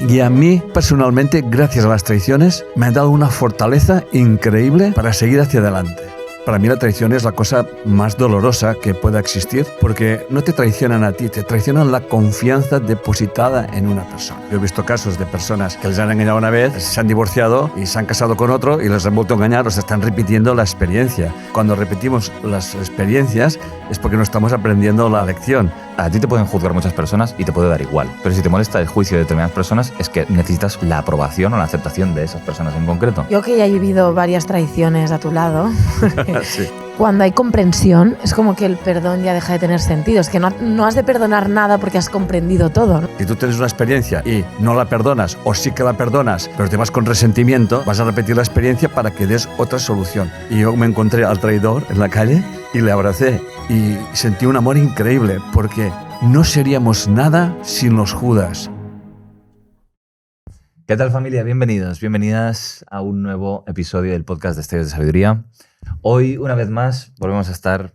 Y a mí, personalmente, gracias a las traiciones, me han dado una fortaleza increíble para seguir hacia adelante. Para mí la traición es la cosa más dolorosa que pueda existir, porque no te traicionan a ti, te traicionan la confianza depositada en una persona. Yo he visto casos de personas que les han engañado una vez, se han divorciado y se han casado con otro y les han vuelto a engañar, o se están repitiendo la experiencia. Cuando repetimos las experiencias es porque no estamos aprendiendo la lección. A ti te pueden juzgar muchas personas y te puede dar igual, pero si te molesta el juicio de determinadas personas es que necesitas la aprobación o la aceptación de esas personas en concreto. Yo que ya he vivido varias traiciones a tu lado, Sí. cuando hay comprensión es como que el perdón ya deja de tener sentido. Es que no has de perdonar nada porque has comprendido todo, ¿no? Si tú tienes una experiencia y no la perdonas, o sí que la perdonas, pero te vas con resentimiento, vas a repetir la experiencia para que des otra solución. Y yo me encontré al traidor en la calle y le abracé y sentí un amor increíble, porque no seríamos nada sin los Judas. ¿Qué tal, familia? Bienvenidos, bienvenidas a un nuevo episodio del podcast de Destellos de Sabiduría. Hoy, una vez más, volvemos a estar,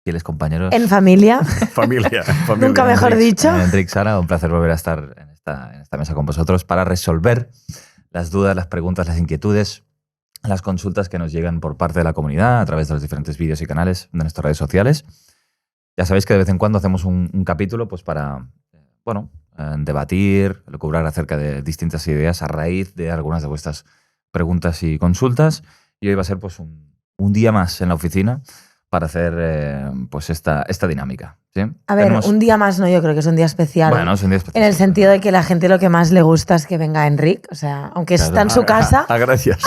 fieles compañeros. En familia. Familia. Nunca mejor dicho. Enric, Sara, un placer volver a estar en esta mesa con vosotros para resolver las dudas, las preguntas, las inquietudes, las consultas que nos llegan por parte de la comunidad a través de los diferentes vídeos y canales de nuestras redes sociales. Ya sabéis que de vez en cuando hacemos un capítulo pues para, debatir, lucubrar acerca de distintas ideas a raíz de algunas de vuestras preguntas y consultas. Y hoy va a ser pues un día más en la oficina para hacer pues esta dinámica. ¿Sí? A ver, un día más no, yo creo que es un día especial. Bueno, es un día especial. En el sentido de que la gente lo que más le gusta es que venga Enric. O sea, aunque está en su casa. Gracias.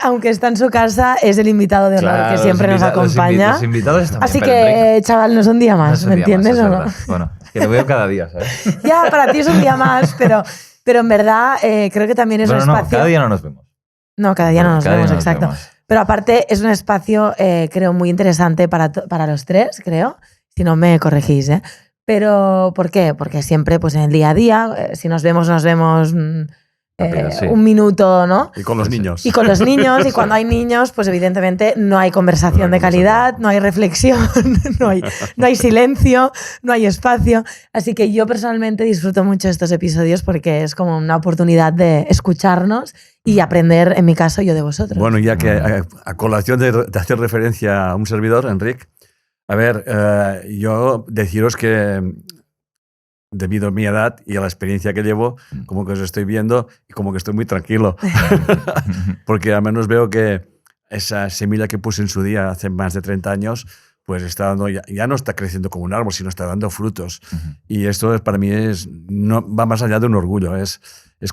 Aunque está en su casa, es el invitado de honor que siempre nos acompaña. Los invitados están Así bien, que, chaval, no es un día más, ¿me entiendes o no? Bueno, es que te veo cada día, ¿sabes? Ya, para ti es un día más, pero en verdad creo que también es un espacio. No, cada día no nos vemos. No, cada día no nos vemos, exacto. Pero aparte es un espacio, creo, muy interesante para los tres, creo. Si no me corregís, ¿eh? Pero, ¿por qué? Porque siempre, pues en el día a día, si nos vemos Sí. un minuto, ¿no? Y con los niños. Y con los niños, y cuando hay niños, pues evidentemente no hay conversación de calidad, no hay reflexión, no hay silencio, no hay espacio. Así que yo personalmente disfruto mucho estos episodios porque es como una oportunidad de escucharnos y aprender, en mi caso, yo de vosotros. Bueno, ya que a colación de hacer referencia a un servidor, Enric, a ver, yo deciros que debido a mi edad y a la experiencia que llevo, como que os estoy viendo y como que estoy muy tranquilo. Porque al menos veo que esa semilla que puse en su día hace más de 30 años, pues está dando, ya no está creciendo como un árbol, sino está dando frutos. Y esto para mí va más allá de un orgullo. Es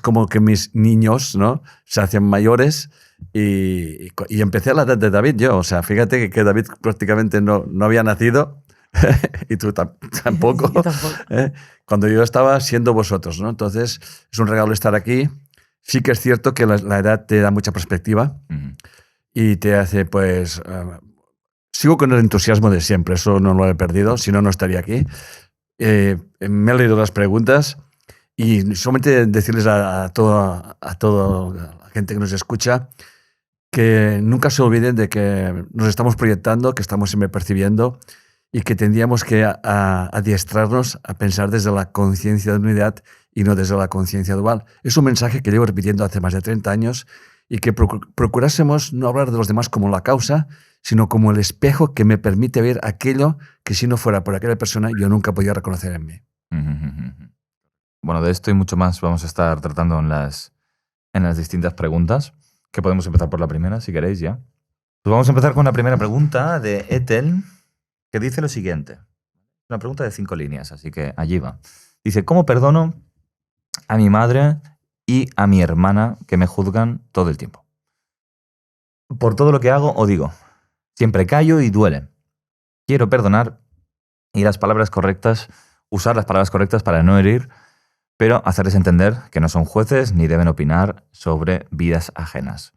como que mis niños, ¿no?, se hacen mayores y empecé a la edad de David yo. O sea, fíjate que David prácticamente no había nacido. Y tú tampoco. Yo tampoco. Cuando yo estaba siendo vosotros, ¿no? Entonces, es un regalo estar aquí. Sí que es cierto que la edad te da mucha perspectiva y te hace, pues... sigo con el entusiasmo de siempre, eso no lo he perdido, si no, no estaría aquí. Me he leído las preguntas y solamente decirles a toda la gente que nos escucha que nunca se olviden de que nos estamos proyectando, que estamos siempre percibiendo y que tendríamos que adiestrarnos a pensar desde la conciencia de unidad y no desde la conciencia dual. Es un mensaje que llevo repitiendo hace más de 30 años y que procurásemos no hablar de los demás como la causa, sino como el espejo que me permite ver aquello que si no fuera por aquella persona yo nunca podía reconocer en mí. Bueno, de esto y mucho más vamos a estar tratando en las distintas preguntas, que podemos empezar por la primera, si queréis ya. Pues vamos a empezar con la primera pregunta de Ethel, que dice lo siguiente. Una pregunta de 5 líneas, así que allí va. Dice, ¿cómo perdono a mi madre y a mi hermana que me juzgan todo el tiempo? Por todo lo que hago o digo. Siempre callo y duele. Quiero perdonar y usar las palabras correctas para no herir, pero hacerles entender que no son jueces ni deben opinar sobre vidas ajenas.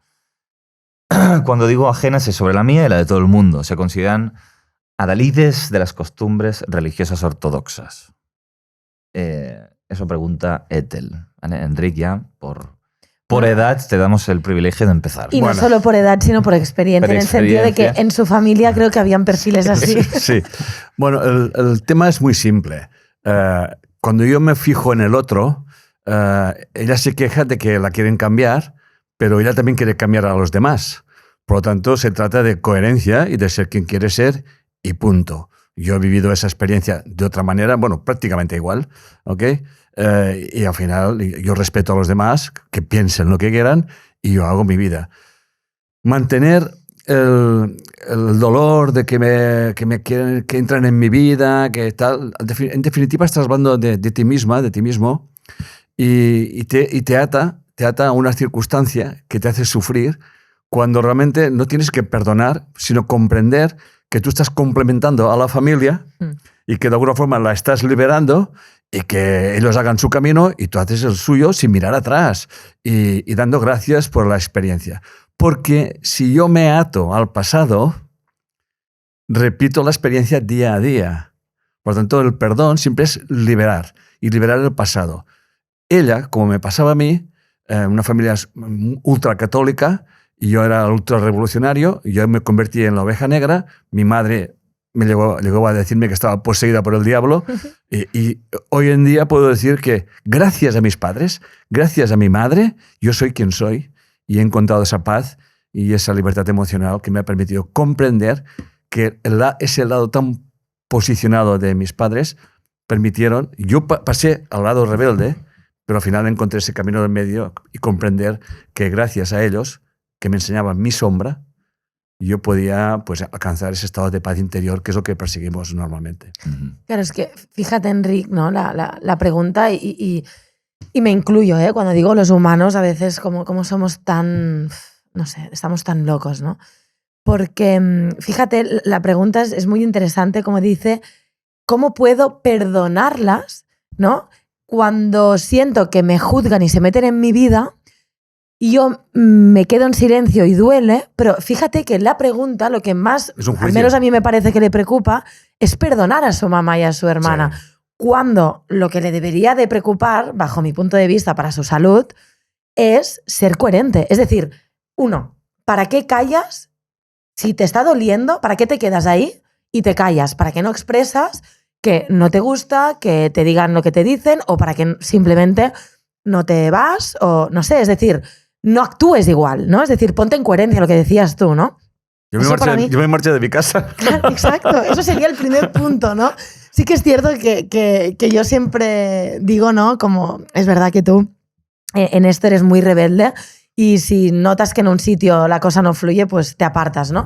Cuando digo ajenas es sobre la mía y la de todo el mundo. Se consideran adalides de las costumbres religiosas ortodoxas. Eso pregunta Ethel. ¿Vale? Enric, ya por edad te damos el privilegio de empezar. Y no solo por edad, sino por experiencia, en el sentido de que en su familia creo que habían perfiles así. Sí. Bueno, el tema es muy simple. Cuando yo me fijo en el otro, ella se queja de que la quieren cambiar, pero ella también quiere cambiar a los demás. Por lo tanto, se trata de coherencia y de ser quien quiere ser y punto. Yo he vivido esa experiencia de otra manera, bueno, prácticamente igual, ¿ok? Y al final yo respeto a los demás, que piensen lo que quieran, y yo hago mi vida. Mantener el dolor de que entran en mi vida, que tal, en definitiva estás hablando de ti misma, de ti mismo, y te ata a una circunstancia que te hace sufrir cuando realmente no tienes que perdonar, sino comprender que tú estás complementando a la familia y que de alguna forma la estás liberando y que ellos hagan su camino y tú haces el suyo sin mirar atrás y dando gracias por la experiencia. Porque si yo me ato al pasado, repito la experiencia día a día. Por lo tanto, el perdón siempre es liberar y liberar el pasado. Ella, como me pasaba a mí, una familia ultracatólica, y yo era ultra revolucionario, y yo me convertí en la oveja negra. Mi madre me llegó a decirme que estaba poseída por el diablo. Y hoy en día puedo decir que gracias a mis padres, gracias a mi madre, yo soy quien soy y he encontrado esa paz y esa libertad emocional que me ha permitido comprender que ese lado tan posicionado de mis padres permitieron. Yo pasé al lado rebelde, pero al final encontré ese camino del medio y comprender que gracias a ellos, que me enseñaban mi sombra, yo podía pues, alcanzar ese estado de paz interior, que es lo que perseguimos normalmente. Claro, es que fíjate, Enric, ¿no? la pregunta, y me incluyo, ¿eh? Cuando digo los humanos, a veces como somos tan, no sé, estamos tan locos, ¿no? Porque, fíjate, la pregunta es muy interesante, como dice, ¿cómo puedo perdonarlas, ¿no? Cuando siento que me juzgan y se meten en mi vida, y yo me quedo en silencio y duele, pero fíjate que la pregunta, lo que más, al menos a mí me parece que le preocupa, es perdonar a su mamá y a su hermana. Sí. Cuando lo que le debería de preocupar, bajo mi punto de vista, para su salud, es ser coherente. Es decir, uno, ¿para qué callas? Si te está doliendo, ¿para qué te quedas ahí y te callas? ¿Para qué no expresas que no te gusta, que te digan lo que te dicen, o para que simplemente no te vas? O no sé, es decir, no actúes igual, ¿no? Es decir, ponte en coherencia, lo que decías tú, ¿no? Yo me marché de mi casa. Claro, exacto, eso sería el primer punto, ¿no? Sí que es cierto que yo siempre digo, ¿no? Como es verdad que tú en esto eres muy rebelde y si notas que en un sitio la cosa no fluye, pues te apartas, ¿no?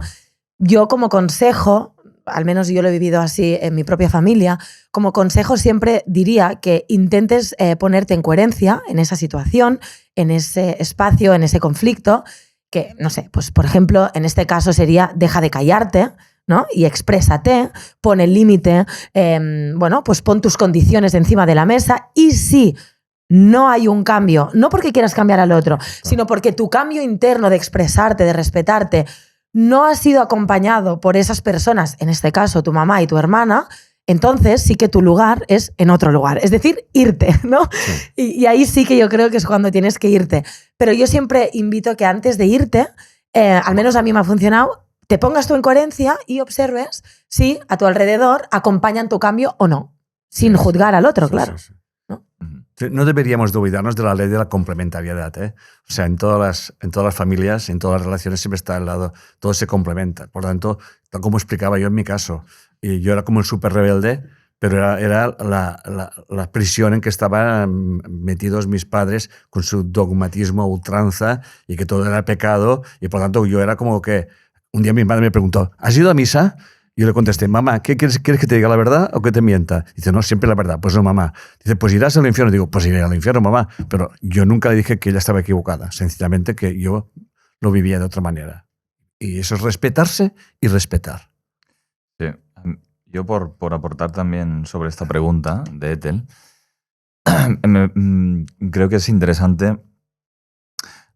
Yo como consejo, al menos yo lo he vivido así en mi propia familia, como consejo siempre diría que intentes ponerte en coherencia en esa situación, en ese espacio, en ese conflicto, que, no sé, pues por ejemplo, en este caso sería deja de callarte, ¿no? Y exprésate, pon el límite, bueno, pues pon tus condiciones encima de la mesa, y si no hay un cambio, no porque quieras cambiar al otro, sino porque tu cambio interno de expresarte, de respetarte, no ha sido acompañado por esas personas, en este caso tu mamá y tu hermana, entonces sí que tu lugar es en otro lugar. Es decir, irte, ¿no? Sí. Y ahí sí que yo creo que es cuando tienes que irte. Pero yo siempre invito que antes de irte, al menos a mí me ha funcionado, te pongas tú en coherencia y observes si a tu alrededor acompañan tu cambio o no, sin juzgar al otro, claro. Sí. ¿No? No deberíamos de olvidarnos de la ley de la complementariedad, ¿eh? O sea, en todas las familias, en todas las relaciones siempre está al lado, todo se complementa. Por lo tanto, tal como explicaba yo en mi caso, y yo era como el súper rebelde, pero era la prisión en que estaban metidos mis padres con su dogmatismo a ultranza y que todo era pecado, y por lo tanto yo era como que un día mi madre me preguntó, ¿has ido a misa? Y yo le contesté, mamá, ¿qué quieres que te diga la verdad o que te mienta? Dice, no, siempre la verdad. Pues no, mamá. Dice, pues irás al infierno. Digo, pues iré al infierno, mamá. Pero yo nunca le dije que ella estaba equivocada. Sencillamente que yo lo vivía de otra manera. Y eso es respetarse y respetar. Sí. Yo por aportar también sobre esta pregunta de Ethel, creo que es interesante,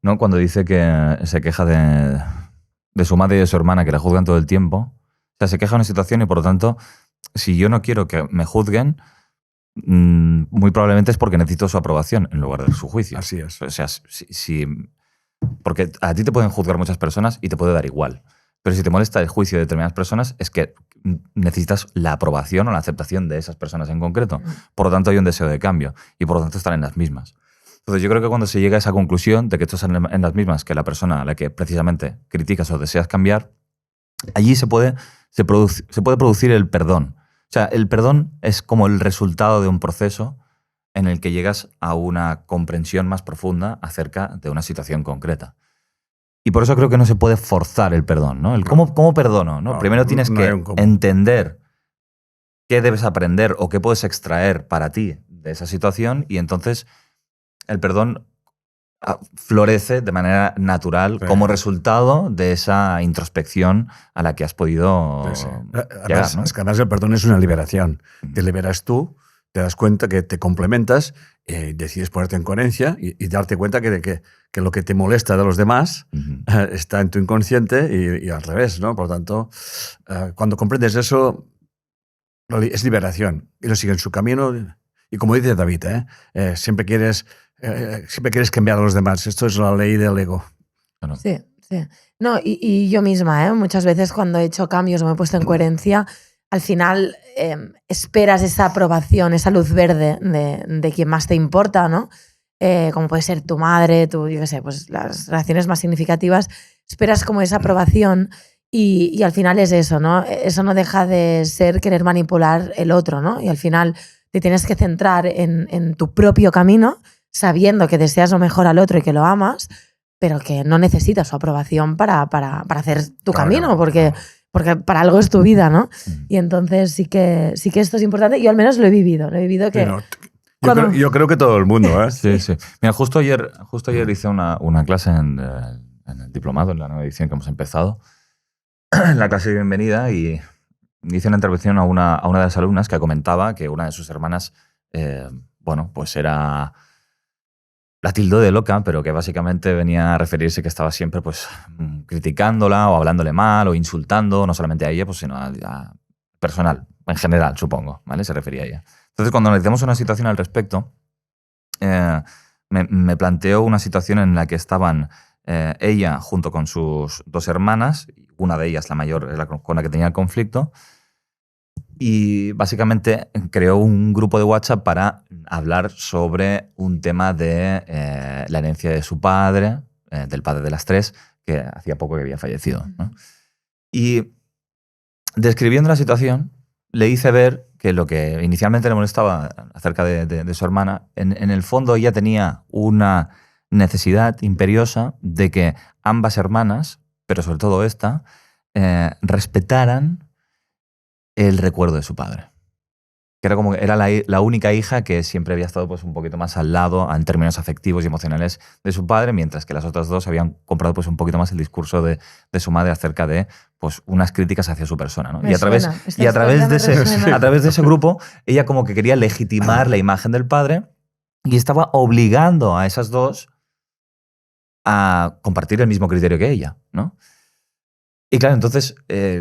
¿no? Cuando dice que se queja de su madre y de su hermana, que la juzgan todo el tiempo. O sea, se queja de una situación y, por lo tanto, si yo no quiero que me juzguen, muy probablemente es porque necesito su aprobación en lugar de su juicio. Así es. O sea, porque a ti te pueden juzgar muchas personas y te puede dar igual. Pero si te molesta el juicio de determinadas personas, es que necesitas la aprobación o la aceptación de esas personas en concreto. Por lo tanto, hay un deseo de cambio y, por lo tanto, están en las mismas. Entonces yo creo que cuando se llega a esa conclusión de que estás en las mismas que la persona a la que precisamente criticas o deseas cambiar, allí se puede producir el perdón. O sea, el perdón es como el resultado de un proceso en el que llegas a una comprensión más profunda acerca de una situación concreta. Y por eso creo que no se puede forzar el perdón, ¿no? ¿Cómo perdono? ¿no? Primero tienes que entender qué debes aprender o qué puedes extraer para ti de esa situación, y entonces el perdón florece de manera natural como resultado de esa introspección a la que has podido llegar, ¿no? Es que además el perdón es una liberación. Te liberas tú, te das cuenta que te complementas, decides ponerte en coherencia y darte cuenta que lo que te molesta de los demás está en tu inconsciente y al revés, ¿no? Por lo tanto, cuando comprendes eso, es liberación. Y lo sigue en su camino. Y como dice David, siempre quieres cambiar a los demás. Esto es la ley del ego. Bueno. Sí, sí. No, y yo misma, muchas veces cuando he hecho cambios o me he puesto en coherencia, al final esperas esa aprobación, esa luz verde de quien más te importa, ¿no? Como puede ser tu madre, yo qué sé, pues las relaciones más significativas, esperas como esa aprobación y al final es eso, ¿no? Eso no deja de ser querer manipular el otro, ¿no? Y al final te tienes que centrar en tu propio camino, sabiendo que deseas lo mejor al otro y que lo amas, pero que no necesitas su aprobación para hacer tu camino, porque para algo es tu vida, ¿no? Y entonces sí que esto es importante. Yo al menos lo he vivido que... Yo creo que todo el mundo, ¿eh? Sí, sí. Mira, justo ayer hice una clase en el diplomado, en la nueva edición que hemos empezado, en la clase de bienvenida, y hice una intervención a una de las alumnas que comentaba que una de sus hermanas, pues era... la tildó de loca, pero que básicamente venía a referirse que estaba siempre pues criticándola o hablándole mal o insultando, no solamente a ella, pues, sino a personal, en general, supongo, ¿vale? Se refería a ella. Entonces, cuando analizamos una situación al respecto, me planteó una situación en la que estaban ella junto con sus dos hermanas, una de ellas, la mayor, es la con la que tenía el conflicto, y básicamente creó un grupo de WhatsApp para hablar sobre un tema de la herencia de su padre, del padre de las tres, que hacía poco que había fallecido, ¿no? Y describiendo la situación, le hice ver que lo que inicialmente le molestaba acerca de su hermana, en el fondo ella tenía una necesidad imperiosa de que ambas hermanas, pero sobre todo esta, respetaran el recuerdo de su padre. Que era como era la única hija que siempre había estado pues un poquito más al lado en términos afectivos y emocionales de su padre, mientras que las otras dos habían comprado pues un poquito más el discurso de su madre acerca de pues unas críticas hacia su persona, ¿no? Y a través de ese grupo ella como que quería legitimar la imagen del padre y estaba obligando a esas dos a compartir el mismo criterio que ella, ¿no? Y claro, entonces,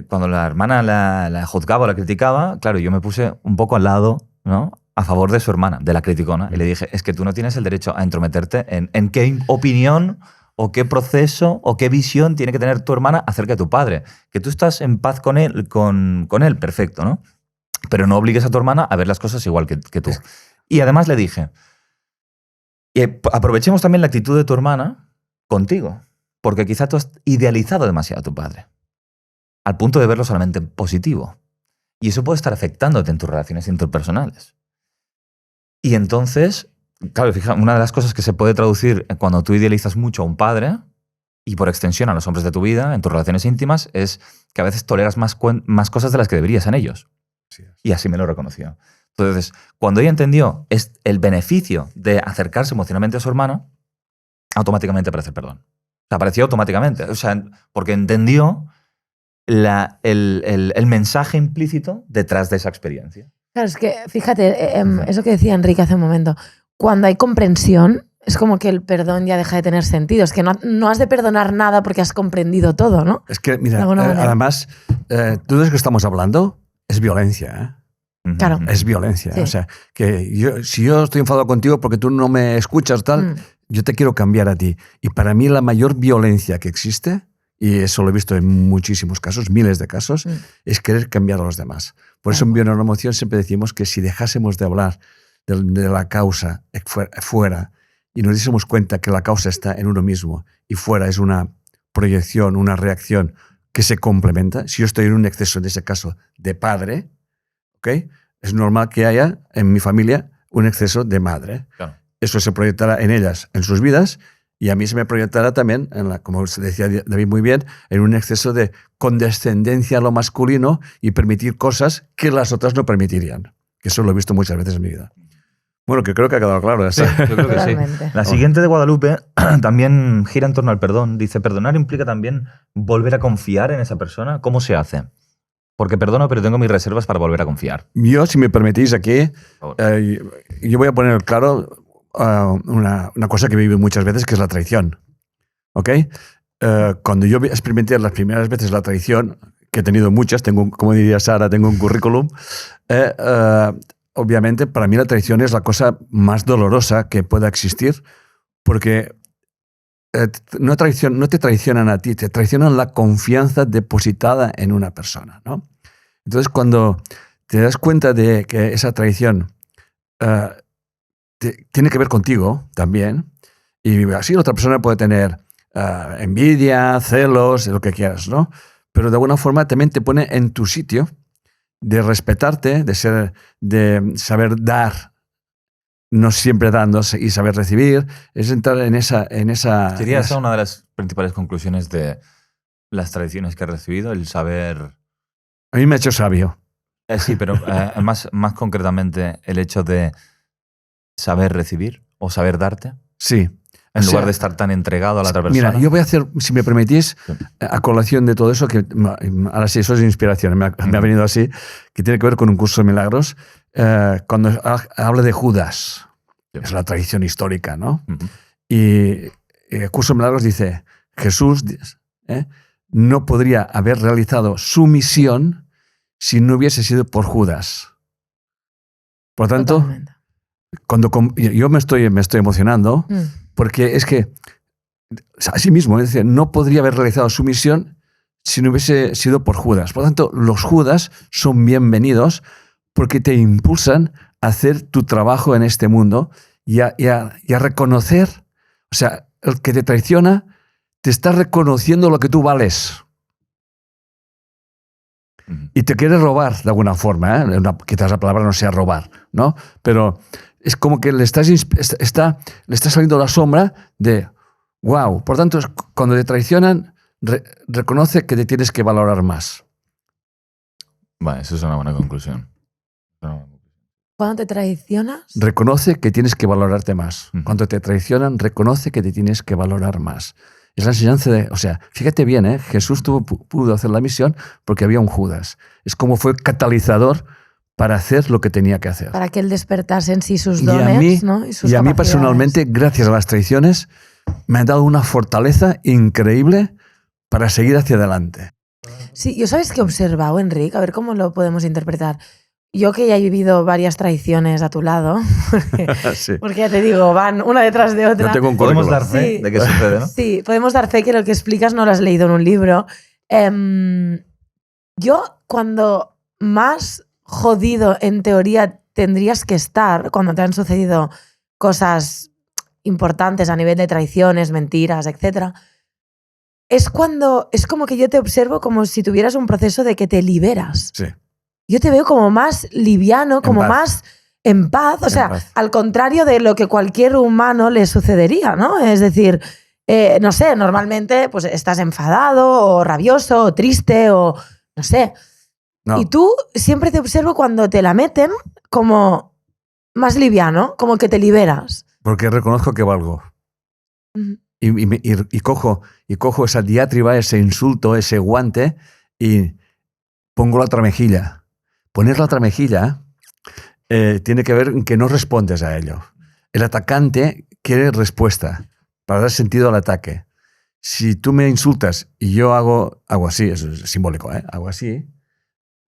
cuando la hermana la juzgaba o la criticaba, claro, yo me puse un poco al lado, ¿no? A favor de su hermana, de la criticona, y le dije, es que tú no tienes el derecho a entrometerte en qué opinión o qué proceso o qué visión tiene que tener tu hermana acerca de tu padre. Que tú estás en paz con él, perfecto, ¿no? Pero no obligues a tu hermana a ver las cosas igual que tú. Y además le dije, aprovechemos también la actitud de tu hermana contigo, porque quizá tú has idealizado demasiado a tu padre, al punto de verlo solamente en positivo. Y eso puede estar afectándote en tus relaciones interpersonales. Y entonces, claro, fija, una de las cosas que se puede traducir cuando tú idealizas mucho a un padre, y por extensión a los hombres de tu vida, en tus relaciones íntimas, es que a veces toleras más cosas de las que deberías en ellos. Sí, y así me lo reconoció. Entonces, cuando ella entendió el beneficio de acercarse emocionalmente a su hermano, automáticamente aparece el perdón. O sea, apareció automáticamente. O sea, porque entendió el mensaje implícito detrás de esa experiencia. Claro, es que, fíjate, eso que decía Enrique hace un momento, cuando hay comprensión, es como que el perdón ya deja de tener sentido. Es que no has de perdonar nada porque has comprendido todo, ¿no? Es que, mira, además, todo eso que estamos hablando es violencia, ¿eh? Claro. Es violencia. Sí. O sea, que si yo estoy enfadado contigo porque tú no me escuchas, tal, yo te quiero cambiar a ti. Y para mí la mayor violencia que existe, y eso lo he visto en muchísimos casos, miles de casos, es querer cambiar a los demás. Por eso en Bioneuroemoción siempre decimos que si dejásemos de hablar de la causa fuera y nos diésemos cuenta que la causa está en uno mismo y fuera es una proyección, una reacción que se complementa. Si yo estoy en un exceso, en ese caso, de padre, ¿okay? Es normal que haya en mi familia un exceso de madre. Claro. Eso se proyectará en ellas, en sus vidas, y a mí se me proyectará también, como se decía David muy bien, en un exceso de condescendencia a lo masculino y permitir cosas que las otras no permitirían. Que eso lo he visto muchas veces en mi vida. Bueno, que creo que ha quedado claro. Sí, yo creo que sí. Totalmente. La siguiente de Guadalupe también gira en torno al perdón. Dice, perdonar implica también volver a confiar en esa persona. ¿Cómo se hace? Porque perdono, pero tengo mis reservas para volver a confiar. Yo, si me permitís aquí, Por favor. yo voy a poner claro una cosa que he vivido muchas veces, que es la traición. ¿Ok? Cuando yo experimenté las primeras veces la traición, que he tenido muchas, como diría Sara, tengo un currículum, obviamente para mí la traición es la cosa más dolorosa que pueda existir, porque no te traicionan a ti, te traicionan la confianza depositada en una persona, ¿no? Entonces, cuando te das cuenta de que esa traición tiene que ver contigo también, y así la otra persona puede tener envidia, celos, lo que quieras, ¿no? Pero de alguna forma también te pone en tu sitio de respetarte, de saber dar, no siempre dando y saber recibir, es entrar en esa... ¿Sería esa una de las principales conclusiones de las tradiciones que has recibido? El saber... A mí me ha hecho sabio. Sí, pero más concretamente el hecho de saber recibir o saber darte. Sí. En lugar de estar tan entregado a la otra persona. Mira, yo voy a hacer, si me permitís, a colación de todo eso, que ahora sí, eso es inspiración, me ha venido así, que tiene que ver con un curso de milagros, cuando habla de Judas, es la tradición histórica, ¿no? Y el curso de milagros dice, Jesús no podría haber realizado su misión si no hubiese sido por Judas. Por tanto, Totalmente. cuando yo me estoy emocionando, porque es que, así mismo, es decir, no podría haber realizado su misión si no hubiese sido por Judas. Por lo tanto, los Judas son bienvenidos porque te impulsan a hacer tu trabajo en este mundo y a reconocer, o sea, el que te traiciona te está reconociendo lo que tú vales. Y te quiere robar de alguna forma, ¿eh? Quizás la palabra no sea robar, ¿no? Pero es como que le está saliendo la sombra de wow. Por tanto, cuando te traicionan, reconoce que te tienes que valorar más. Vale, eso es una buena conclusión. Cuando te traicionas... Reconoce que tienes que valorarte más. Cuando te traicionan, reconoce que te tienes que valorar más. Es la enseñanza de... O sea, fíjate bien, ¿eh? Jesús pudo hacer la misión porque había un Judas. Es como fue catalizador para hacer lo que tenía que hacer. Para que él despertase en sí sus dones, ¿no? Y sus y a mí capacidades. Personalmente, gracias a las traiciones, me han dado una fortaleza increíble para seguir hacia adelante. Sí, yo sabes que he observado, Enric, a ver cómo lo podemos interpretar. Yo que ya he vivido varias traiciones a tu lado, Sí. porque ya te digo, van una detrás de otra. No tengo un Podemos currículum. dar fe Sí. de que sucede, ¿no? Sí, podemos dar fe que lo que explicas no lo has leído en un libro. Yo, cuando más jodido en teoría tendrías que estar, cuando te han sucedido cosas importantes a nivel de traiciones, mentiras, etc., es cuando es como que yo te observo como si tuvieras un proceso de que te liberas. Sí. Yo te veo como más liviano, como más en paz. O sea, al contrario de lo que cualquier humano le sucedería, ¿no? Es decir, no sé, normalmente pues estás enfadado o rabioso o triste o no sé. No. Y tú siempre te observo cuando te la meten como más liviano, como que te liberas. Porque reconozco que valgo. Y cojo esa diatriba, ese insulto, ese guante y pongo la otra mejilla. Poner la otra mejilla tiene que ver en que no respondes a ello. El atacante quiere respuesta para dar sentido al ataque. Si tú me insultas y yo hago así, eso es simbólico, hago así,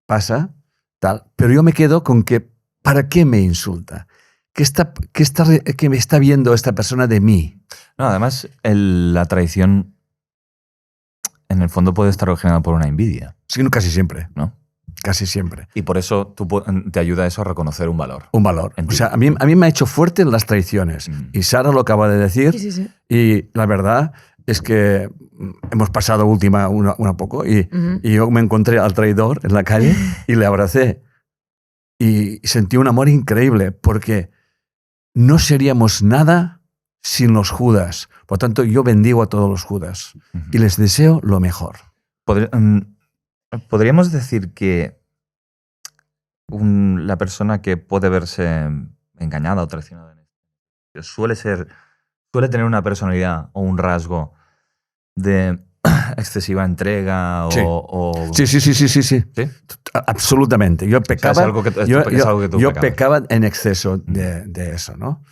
pasa, tal, pero yo me quedo con que ¿para qué me insulta? ¿Qué me está viendo esta persona de mí? No, además, la traición en el fondo puede estar originada por una envidia, Sí, casi siempre. ¿no? casi siempre. Y por eso te ayuda eso a reconocer un valor. Un valor. O sea, a mí me ha hecho fuerte las traiciones. Y Sara lo acaba de decir. Sí. Y la verdad es que hemos pasado una poco y yo me encontré al traidor en la calle y le abracé. Y sentí un amor increíble porque no seríamos nada sin los Judas. Por tanto, yo bendigo a todos los Judas y les deseo lo mejor. Podríamos decir que la persona que puede verse engañada o traicionada suele tener una personalidad o un rasgo de excesiva entrega o... Sí. ¿Sí? Absolutamente. Yo pecaba, o sea, es algo que tú pecabas. pecaba en exceso de eso, ¿no?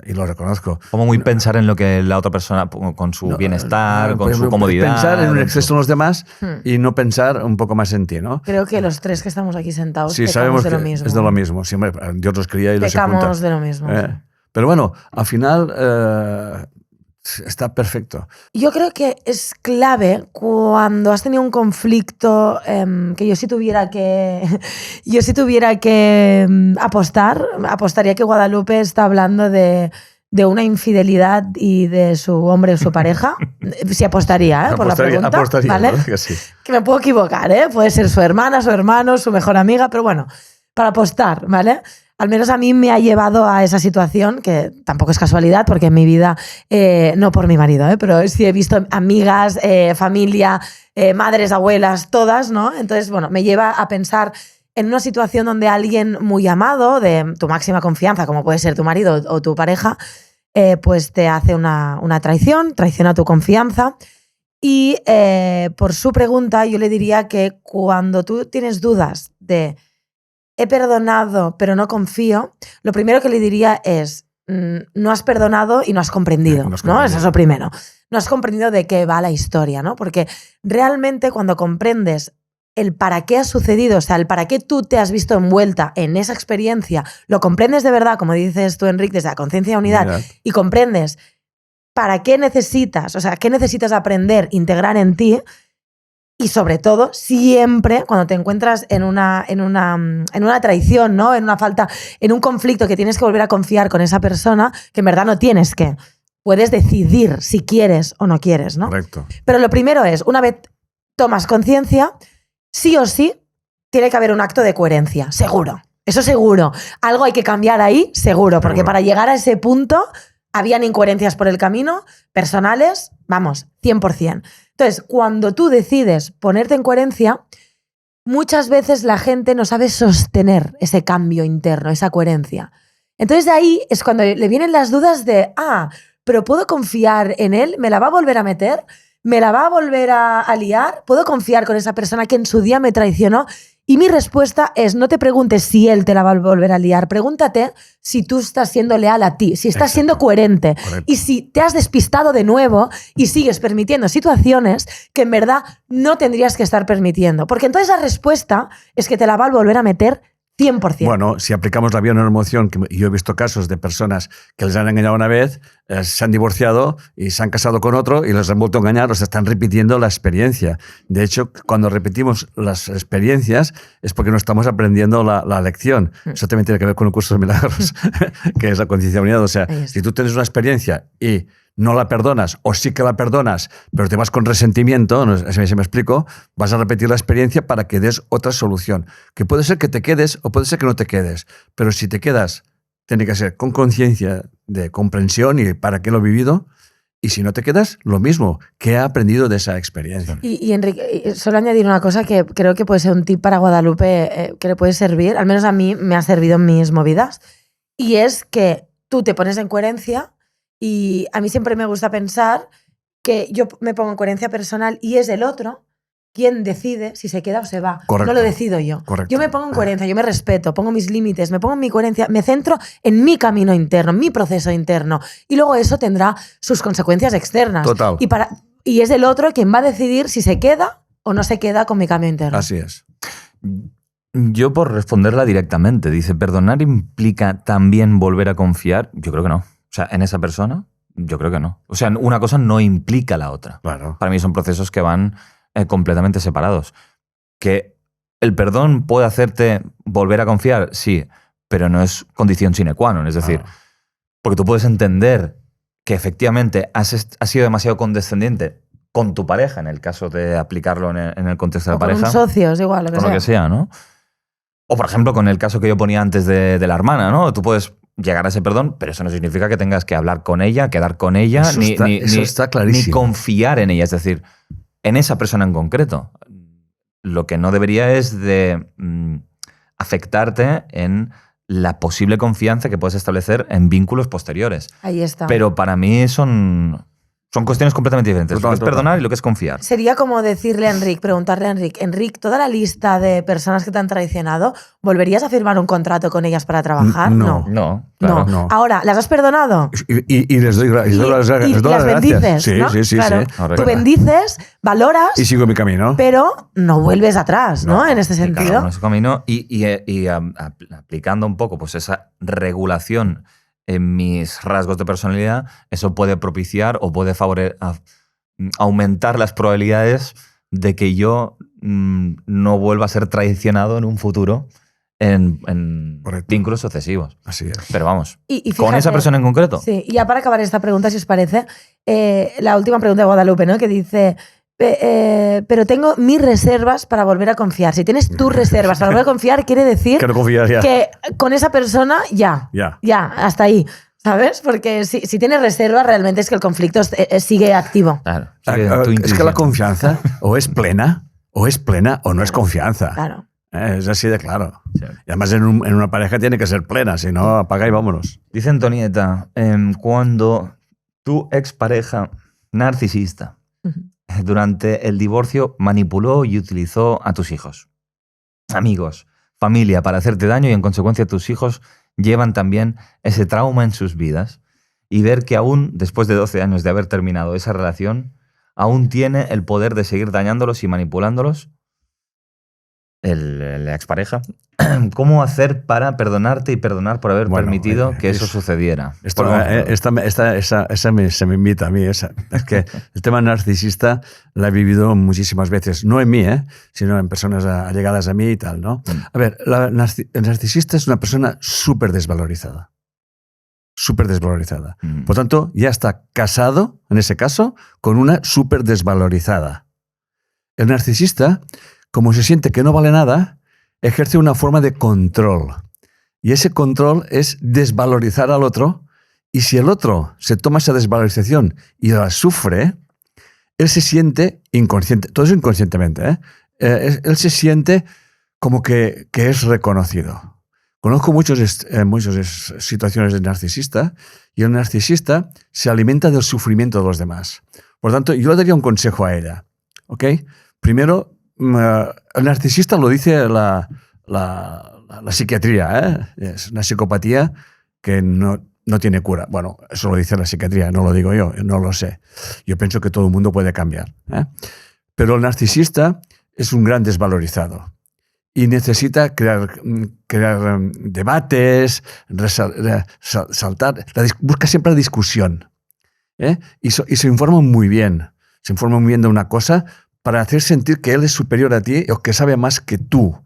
Y lo reconozco. Como muy pensar en lo que la otra persona, con su bienestar, con su comodidad. Pensar en un exceso en los demás y no pensar un poco más en ti, ¿no? Creo que los tres que estamos aquí sentados sí, pecamos sabemos de lo que mismo. Es de lo mismo. Sí, hombre, Dios los cría y los sepulta. Pecamos de lo mismo. Pero bueno, al final está perfecto. Yo creo que es clave cuando has tenido un conflicto que yo si tuviera que apostaría que Guadalupe está hablando de una infidelidad y de su hombre o su pareja. Sí apostaría, por la pregunta. Apostaría, ¿vale? ¿no? Que sí. Que me puedo equivocar, ¿eh? Puede ser su hermana, su hermano, su mejor amiga, pero bueno, para apostar, ¿vale? Al menos a mí me ha llevado a esa situación, que tampoco es casualidad, porque en mi vida, no por mi marido, pero sí he visto amigas, familia, madres, abuelas, todas, ¿no? Entonces, bueno, me lleva a pensar en una situación donde alguien muy amado, de tu máxima confianza, como puede ser tu marido o tu pareja, pues te hace una traición, traiciona tu confianza. Y por su pregunta, yo le diría que cuando tú tienes dudas de he perdonado, pero no confío, lo primero que le diría es no has perdonado y no has comprendido, ¿no? Eso es lo primero. No has comprendido de qué va la historia, ¿no? Porque realmente cuando comprendes el para qué ha sucedido, o sea, el para qué tú te has visto envuelta en esa experiencia, lo comprendes de verdad, como dices tú, Enric, desde la conciencia de unidad, y comprendes para qué necesitas, o sea, qué necesitas aprender, integrar en ti. Y sobre todo, siempre cuando te encuentras en una traición, ¿no? En una falta, en un conflicto que tienes que volver a confiar con esa persona, que en verdad no tienes que. Puedes decidir si quieres o no quieres, ¿no? Correcto. Pero lo primero es, una vez tomas conciencia, sí o sí, tiene que haber un acto de coherencia, seguro. Eso seguro. Algo hay que cambiar ahí, seguro. Porque para llegar a ese punto habían incoherencias por el camino, personales, vamos, 100%. Entonces, cuando tú decides ponerte en coherencia, muchas veces la gente no sabe sostener ese cambio interno, esa coherencia. Entonces, de ahí es cuando le vienen las dudas de, pero ¿puedo confiar en él? ¿Me la va a volver a meter? ¿Me la va a volver a liar? ¿Puedo confiar con esa persona que en su día me traicionó? Y mi respuesta es, no te preguntes si él te la va a volver a liar, pregúntate si tú estás siendo leal a ti, si estás siendo coherente. Correcto. Y si te has despistado de nuevo y sigues permitiendo situaciones que en verdad no tendrías que estar permitiendo. Porque entonces la respuesta es que te la va a volver a meter 100%. Bueno, si aplicamos la bioneuroemoción, que yo he visto casos de personas que les han engañado una vez, se han divorciado y se han casado con otro y les han vuelto a engañar, o sea, están repitiendo la experiencia. De hecho, cuando repetimos las experiencias es porque no estamos aprendiendo la lección. Eso también tiene que ver con el curso de milagros, que es la conciencia unidad. O sea, si tú tienes una experiencia y no la perdonas, o sí que la perdonas, pero te vas con resentimiento, no sé si me explico, vas a repetir la experiencia para que des otra solución. Que puede ser que te quedes o puede ser que no te quedes, pero si te quedas, tiene que ser con conciencia de comprensión y para qué lo he vivido, y si no te quedas, lo mismo, ¿qué he aprendido de esa experiencia? Y Enrique, solo añadir una cosa que creo que puede ser un tip para Guadalupe que le puede servir, al menos a mí me ha servido en mis movidas, y es que tú te pones en coherencia. Y a mí siempre me gusta pensar que yo me pongo en coherencia personal y es el otro quien decide si se queda o se va. Correcto. No lo decido yo. Correcto. Yo me pongo en coherencia, yo me respeto, pongo mis límites, me pongo en mi coherencia, me centro en mi camino interno, en mi proceso interno. Y luego eso tendrá sus consecuencias externas. Total. Y es el otro quien va a decidir si se queda o no se queda con mi cambio interno. Así es. Yo, por responderla directamente, dice, ¿perdonar implica también volver a confiar? Yo creo que no. O sea, en esa persona, yo creo que no. O sea, una cosa no implica la otra. Claro. Para mí son procesos que van completamente separados. Que ¿El perdón puede hacerte volver a confiar? Sí, pero no es condición sine qua non. Es decir, porque tú puedes entender que efectivamente has sido demasiado condescendiente con tu pareja, en el caso de aplicarlo en el contexto de la pareja. Con socios, igual, Con lo que sea, ¿no? O, por ejemplo, con el caso que yo ponía antes de la hermana, ¿no? Tú puedes llegar a ese perdón, pero eso no significa que tengas que hablar con ella, quedar con ella, Eso está clarísimo. ni confiar en ella. Es decir, en esa persona en concreto. Lo que no debería es de afectarte en la posible confianza que puedes establecer en vínculos posteriores. Ahí está. Pero para mí son cuestiones completamente diferentes. Lo que es perdonar y lo que es confiar. Sería como decirle a Enric, preguntarle a Enric, toda la lista de personas que te han traicionado, ¿volverías a firmar un contrato con ellas para trabajar? No. No, claro. No. Ahora, ¿las has perdonado? Y les doy las Y las gracias. bendices, Sí, ¿no? sí. Claro. Correcto. Tú bendices, valoras, Y sigo mi camino. pero no vuelves atrás, ¿no? En este Cada sentido. uno en su camino aplicando un poco pues esa regulación en mis rasgos de personalidad, eso puede propiciar o puede aumentar las probabilidades de que yo no vuelva a ser traicionado en un futuro en vínculos sucesivos. Así es. Pero vamos, Y con fíjate, esa persona en concreto. Sí, y ya para acabar esta pregunta, si os parece, la última pregunta de Guadalupe, ¿no? Que dice, pero tengo mis reservas para volver a confiar. Si tienes tus reservas para volver a confiar, quiere decir Que no confías ya. que con esa persona ya, hasta ahí. ¿Sabes? Porque si tienes reservas, realmente es que el conflicto sigue activo. Claro. Es que la confianza o es plena o no es confianza. Claro. Es así de claro. Sí. Y además en una pareja tiene que ser plena, si no, apaga y vámonos. Dice Antonieta, cuando tu expareja narcisista durante el divorcio manipuló y utilizó a tus hijos, amigos, familia para hacerte daño y en consecuencia tus hijos llevan también ese trauma en sus vidas y ver que aún después de 12 años de haber terminado esa relación, aún tiene el poder de seguir dañándolos y manipulándolos, el expareja. ¿Cómo hacer para perdonarte y perdonar por haber permitido que eso sucediera? Esa se me invita a mí. Es que el tema narcisista la he vivido muchísimas veces. No en mí, sino en personas allegadas a mí y tal, ¿no? A ver, el narcisista es una persona súper desvalorizada. Súper desvalorizada. Por tanto, ya está casado, en ese caso, con una súper desvalorizada. El narcisista, como se siente que no vale nada, ejerce una forma de control. Y ese control es desvalorizar al otro. Y si el otro se toma esa desvalorización y la sufre, él se siente inconsciente, todo eso inconscientemente, él se siente como que es reconocido. Conozco muchas situaciones de narcisista y el narcisista se alimenta del sufrimiento de los demás. Por tanto, yo le daría un consejo a ella. ¿Ok? Primero, el narcisista lo dice la psiquiatría, es una psicopatía que no tiene cura. Bueno, eso lo dice la psiquiatría, no lo digo yo, no lo sé. Yo pienso que todo el mundo puede cambiar. Pero el narcisista es un gran desvalorizado y necesita crear debates, busca siempre la discusión. Y se informa muy bien. Se informa muy bien de una cosa para hacer sentir que él es superior a ti o que sabe más que tú,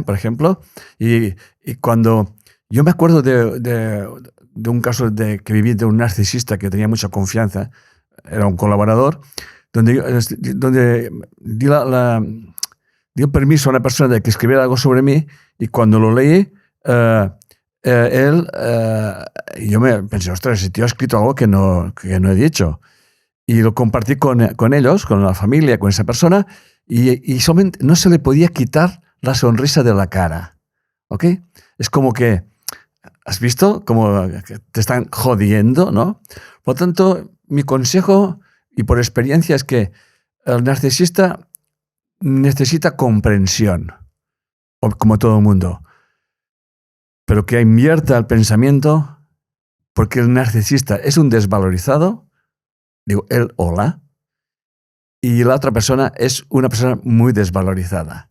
por ejemplo. Y cuando yo me acuerdo de un caso que viví de un narcisista que tenía mucha confianza, era un colaborador, donde di un permiso a una persona de que escribiera algo sobre mí y cuando lo leí, yo me pensé, ostras, ese tío ha escrito algo que no he dicho. Y lo compartí con ellos, con la familia, con esa persona, y solamente no se le podía quitar la sonrisa de la cara. ¿Ok? Es como que, ¿has visto? Como que te están jodiendo, ¿no? Por lo tanto, mi consejo, y por experiencia, es que el narcisista necesita comprensión, como todo el mundo, pero que invierta el pensamiento, porque el narcisista es un desvalorizado. Digo, él o la, y la otra persona es una persona muy desvalorizada.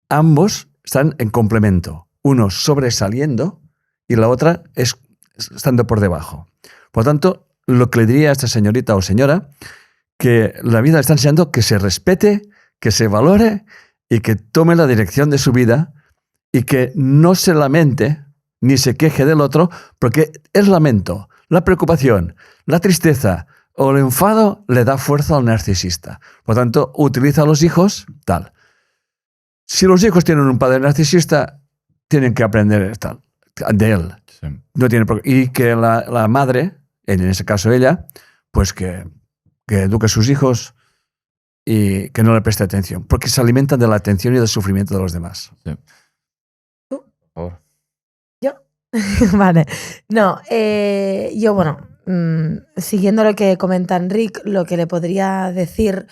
Ambos están en complemento, uno sobresaliendo y la otra estando por debajo. Por tanto, lo que le diría a esta señorita o señora, que la vida le está enseñando que se respete, que se valore y que tome la dirección de su vida y que no se lamente ni se queje del otro, porque el lamento, la preocupación, la tristeza o el enfado le da fuerza al narcisista. Por tanto, utiliza a los hijos tal. Si los hijos tienen un padre narcisista, tienen que aprender tal, de él. Sí. No tiene y que la madre, en ese caso ella, pues que eduque a sus hijos y que no le preste atención, porque se alimentan de la atención y del sufrimiento de los demás. Sí. Por favor. ¿Yo? Vale. No, yo, bueno, siguiendo lo que comenta Enric, lo que le podría decir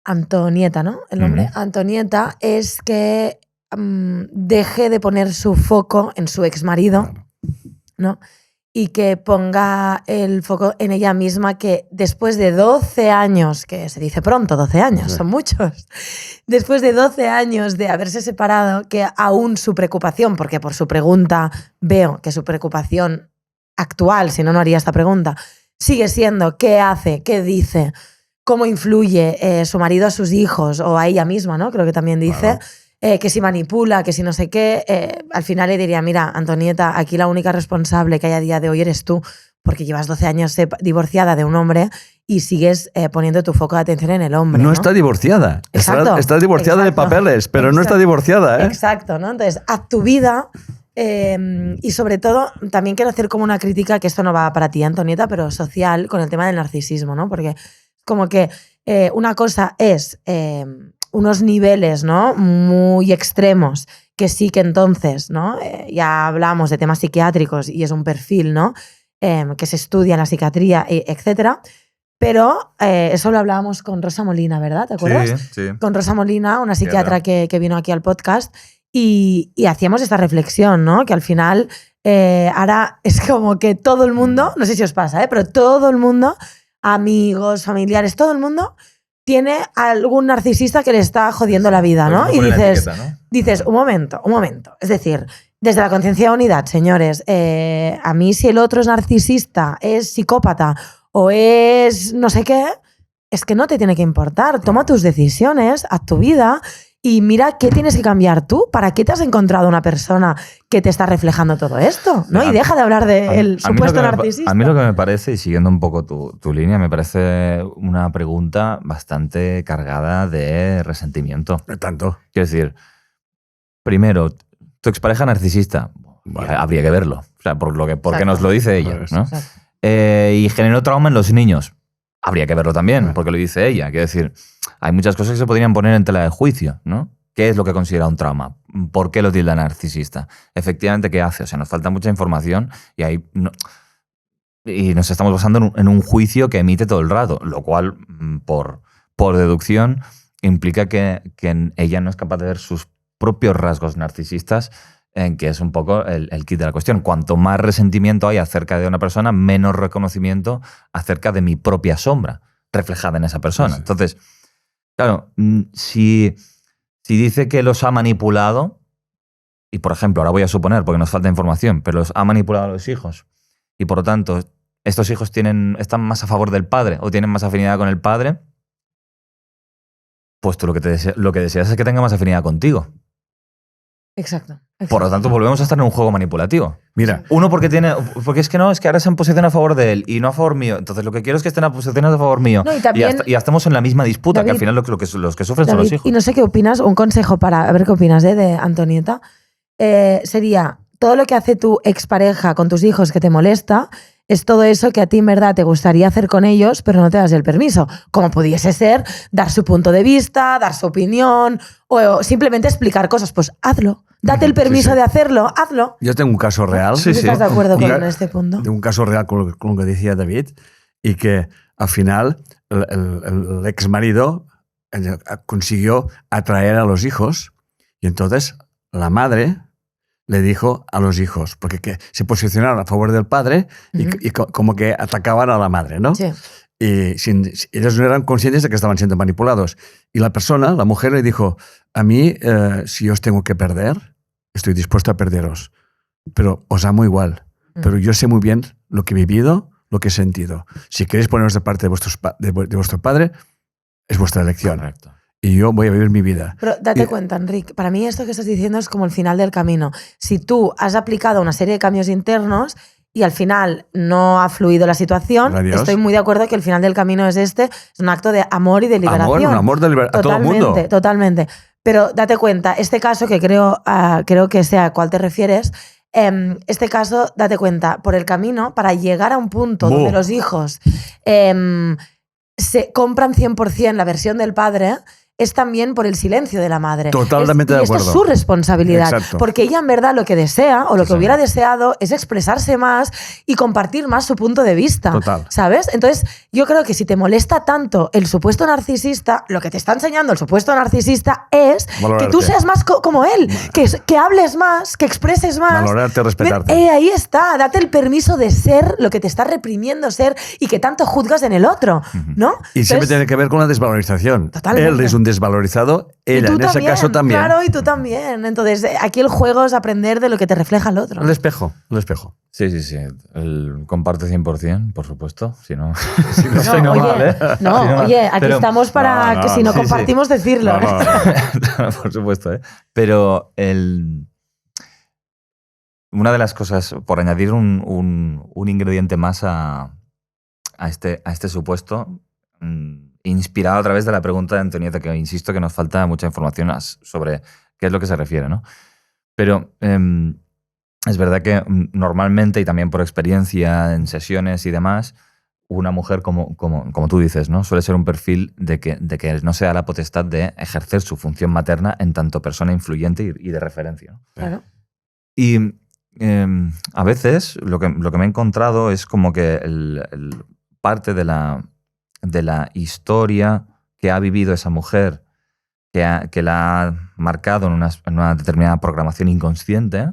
Antonieta, ¿no? El nombre. Antonieta es que deje de poner su foco en su exmarido, Claro. ¿no? Y que ponga el foco en ella misma, que después de 12 años, que se dice pronto, 12 años, Sí. son muchos, después de 12 años de haberse separado, que aún su preocupación, porque por su pregunta veo que su preocupación actual, si no, no haría esta pregunta, sigue siendo qué hace, qué dice, cómo influye su marido a sus hijos o a ella misma, ¿no? Creo que también dice. Claro. Que si manipula, que si no sé qué, al final le diría, mira, Antonieta, aquí la única responsable que hay a día de hoy eres tú, porque llevas 12 años divorciada de un hombre y sigues poniendo tu foco de atención en el hombre. No está divorciada. Exacto, Está divorciada exacto, de papeles, pero no está exacto, divorciada, ¿eh? Exacto, ¿no? Entonces, haz tu vida y sobre todo, también quiero hacer como una crítica, que esto no va para ti, Antonieta, pero social, con el tema del narcisismo, ¿no? Porque como que una cosa es unos niveles, ¿no? Muy extremos, que sí que entonces, ¿no? Ya hablamos de temas psiquiátricos y es un perfil, ¿no? Que se estudia en la psiquiatría, etcétera. Pero eso lo hablábamos con Rosa Molina, ¿verdad? ¿Te acuerdas? Sí. Con Rosa Molina, una psiquiatra que vino aquí al podcast, y hacíamos esta reflexión, ¿no? Que al final ahora es como que todo el mundo, no sé si os pasa, pero todo el mundo, amigos, familiares, todo el mundo tiene algún narcisista que le está jodiendo la vida, ¿no? Pues Y pone la dices, etiqueta, ¿no? dices, un momento. Es decir, desde la conciencia de unidad, señores, a mí si el otro es narcisista, es psicópata o es no sé qué, es que no te tiene que importar. Toma tus decisiones, haz tu vida y mira qué tienes que cambiar tú. ¿Para qué te has encontrado una persona que te está reflejando todo esto? ¿No? Y deja de hablar del supuesto narcisista. A mí lo que me parece, y siguiendo un poco tu línea, me parece una pregunta bastante cargada de resentimiento. Tanto. Quiero decir, primero, tu expareja narcisista, Vale. habría que verlo. O sea, porque Exacto. nos lo dice ella, Pues, ¿no? Exacto. Y generó trauma en los niños. Habría que verlo también, Bueno. porque lo dice ella. Quiero decir, hay muchas cosas que se podrían poner en tela de juicio, ¿no? ¿Qué es lo que considera un trauma? ¿Por qué lo tilda narcisista? Efectivamente, ¿qué hace? O sea, nos falta mucha información y ahí y nos estamos basando en un juicio que emite todo el rato, lo cual, por deducción, implica que ella no es capaz de ver sus propios rasgos narcisistas, en que es un poco el kit de la cuestión. Cuanto más resentimiento hay acerca de una persona, menos reconocimiento acerca de mi propia sombra reflejada en esa persona. Sí. Entonces, claro, si dice que los ha manipulado, y por ejemplo, ahora voy a suponer, porque nos falta información, pero los ha manipulado a los hijos, y por lo tanto, estos hijos están más a favor del padre o tienen más afinidad con el padre, pues tú lo que deseas es que tenga más afinidad contigo. Exacto. Por lo tanto, volvemos a estar en un juego manipulativo. Mira, Uno, porque es que ahora se han posicionado a favor de él y no a favor mío. Entonces, lo que quiero es que estén posicionados a favor mío. No, y también- ya estamos en la misma disputa, que David, al final los que sufren son David, los hijos. y no sé qué opinas, un consejo para a ver qué opinas de Antonieta, sería todo lo que hace tu expareja con tus hijos que te molesta, es todo eso que a ti en verdad te gustaría hacer con ellos, pero no te das el permiso. Como pudiese ser dar su punto de vista, dar su opinión o simplemente explicar cosas. Pues hazlo. Date el permiso sí. de hacerlo, hazlo. yo tengo un caso real. Sí, sí. ¿Estás de acuerdo Un con ca- este punto? De un caso real con lo que decía David, y que al final el ex marido consiguió atraer a los hijos, y entonces la madre le dijo a los hijos, porque se posicionaron a favor del padre y como que atacaban a la madre, ¿no? Sí. Y ellos no eran conscientes de que estaban siendo manipulados. Y la persona, la mujer, le dijo, a mí, si os tengo que perder, estoy dispuesto a perderos, pero os amo igual. Pero yo sé muy bien lo que he vivido, lo que he sentido. Si queréis poneros de parte de vuestro padre, es vuestra elección. Correcto. y yo voy a vivir mi vida. Pero date cuenta, Enric, para mí esto que estás diciendo es como el final del camino. Si tú has aplicado una serie de cambios internos y al final no ha fluido la situación, Adiós. estoy muy de acuerdo que el final del camino es un acto de amor y de liberación. Un amor de liberación a todo el mundo. Totalmente. Pero date cuenta, este caso que creo que sea a cuál te refieres, este caso, date cuenta, por el camino, para llegar a un punto donde los hijos se compran 100% la versión del padre, es también por el silencio de la madre. Totalmente de acuerdo. Y esto es su responsabilidad. Exacto. Porque ella en verdad lo que desea o lo que hubiera deseado es expresarse más y compartir más su punto de vista. Total. ¿Sabes? Entonces, yo creo que si te molesta tanto el supuesto narcisista, lo que te está enseñando el supuesto narcisista es valorarte. que tú seas más como él, que hables más, que expreses más. Valorarte, respetarte. Ahí está, date el permiso de ser lo que te está reprimiendo ser y que tanto juzgas en el otro, ¿no? Y siempre Entonces, tiene que ver con la desvalorización. Totalmente. Él es un desvalorizado, ella en ese caso también. Claro, y tú también. Entonces, aquí el juego es aprender de lo que te refleja el otro. El espejo, el espejo. Sí. Comparte 100%, por supuesto. Si no, Oye, aquí estamos para que si no compartimos, decirlo. Por supuesto, ¿eh? Pero una de las cosas, por añadir un ingrediente más a este supuesto, inspirado a través de la pregunta de Antonieta, que insisto que nos falta mucha información sobre qué es lo que se refiere, ¿no? Pero es verdad que normalmente, y también por experiencia en sesiones y demás, una mujer, como tú dices, ¿no? Suele ser un perfil de que no se da la potestad de ejercer su función materna en tanto persona influyente y de referencia, ¿no? Claro. Y a veces lo que me he encontrado es como que parte de la historia que ha vivido esa mujer, que la ha marcado en una determinada programación inconsciente,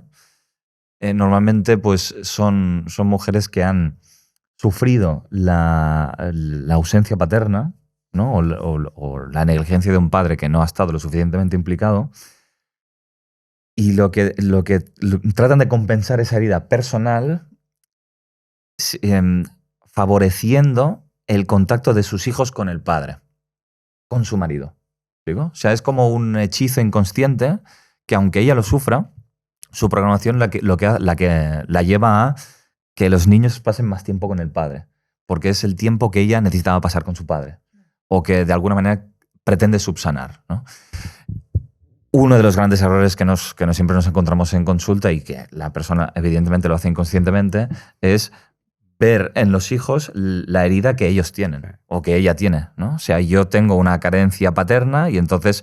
normalmente pues son mujeres que han sufrido la ausencia paterna, ¿no? o la negligencia de un padre que no ha estado lo suficientemente implicado, y lo que tratan de compensar esa herida personal favoreciendo el contacto de sus hijos con el padre, con su marido. ¿Digo? O sea, es como un hechizo inconsciente que, aunque ella lo sufra, su programación la lleva a que los niños pasen más tiempo con el padre, porque es el tiempo que ella necesitaba pasar con su padre, o que de alguna manera pretende subsanar, ¿no? Uno de los grandes errores que siempre nos encontramos en consulta, y que la persona evidentemente lo hace inconscientemente, es ver en los hijos la herida que ellos tienen o que ella tiene, ¿no? O sea, yo tengo una carencia paterna y entonces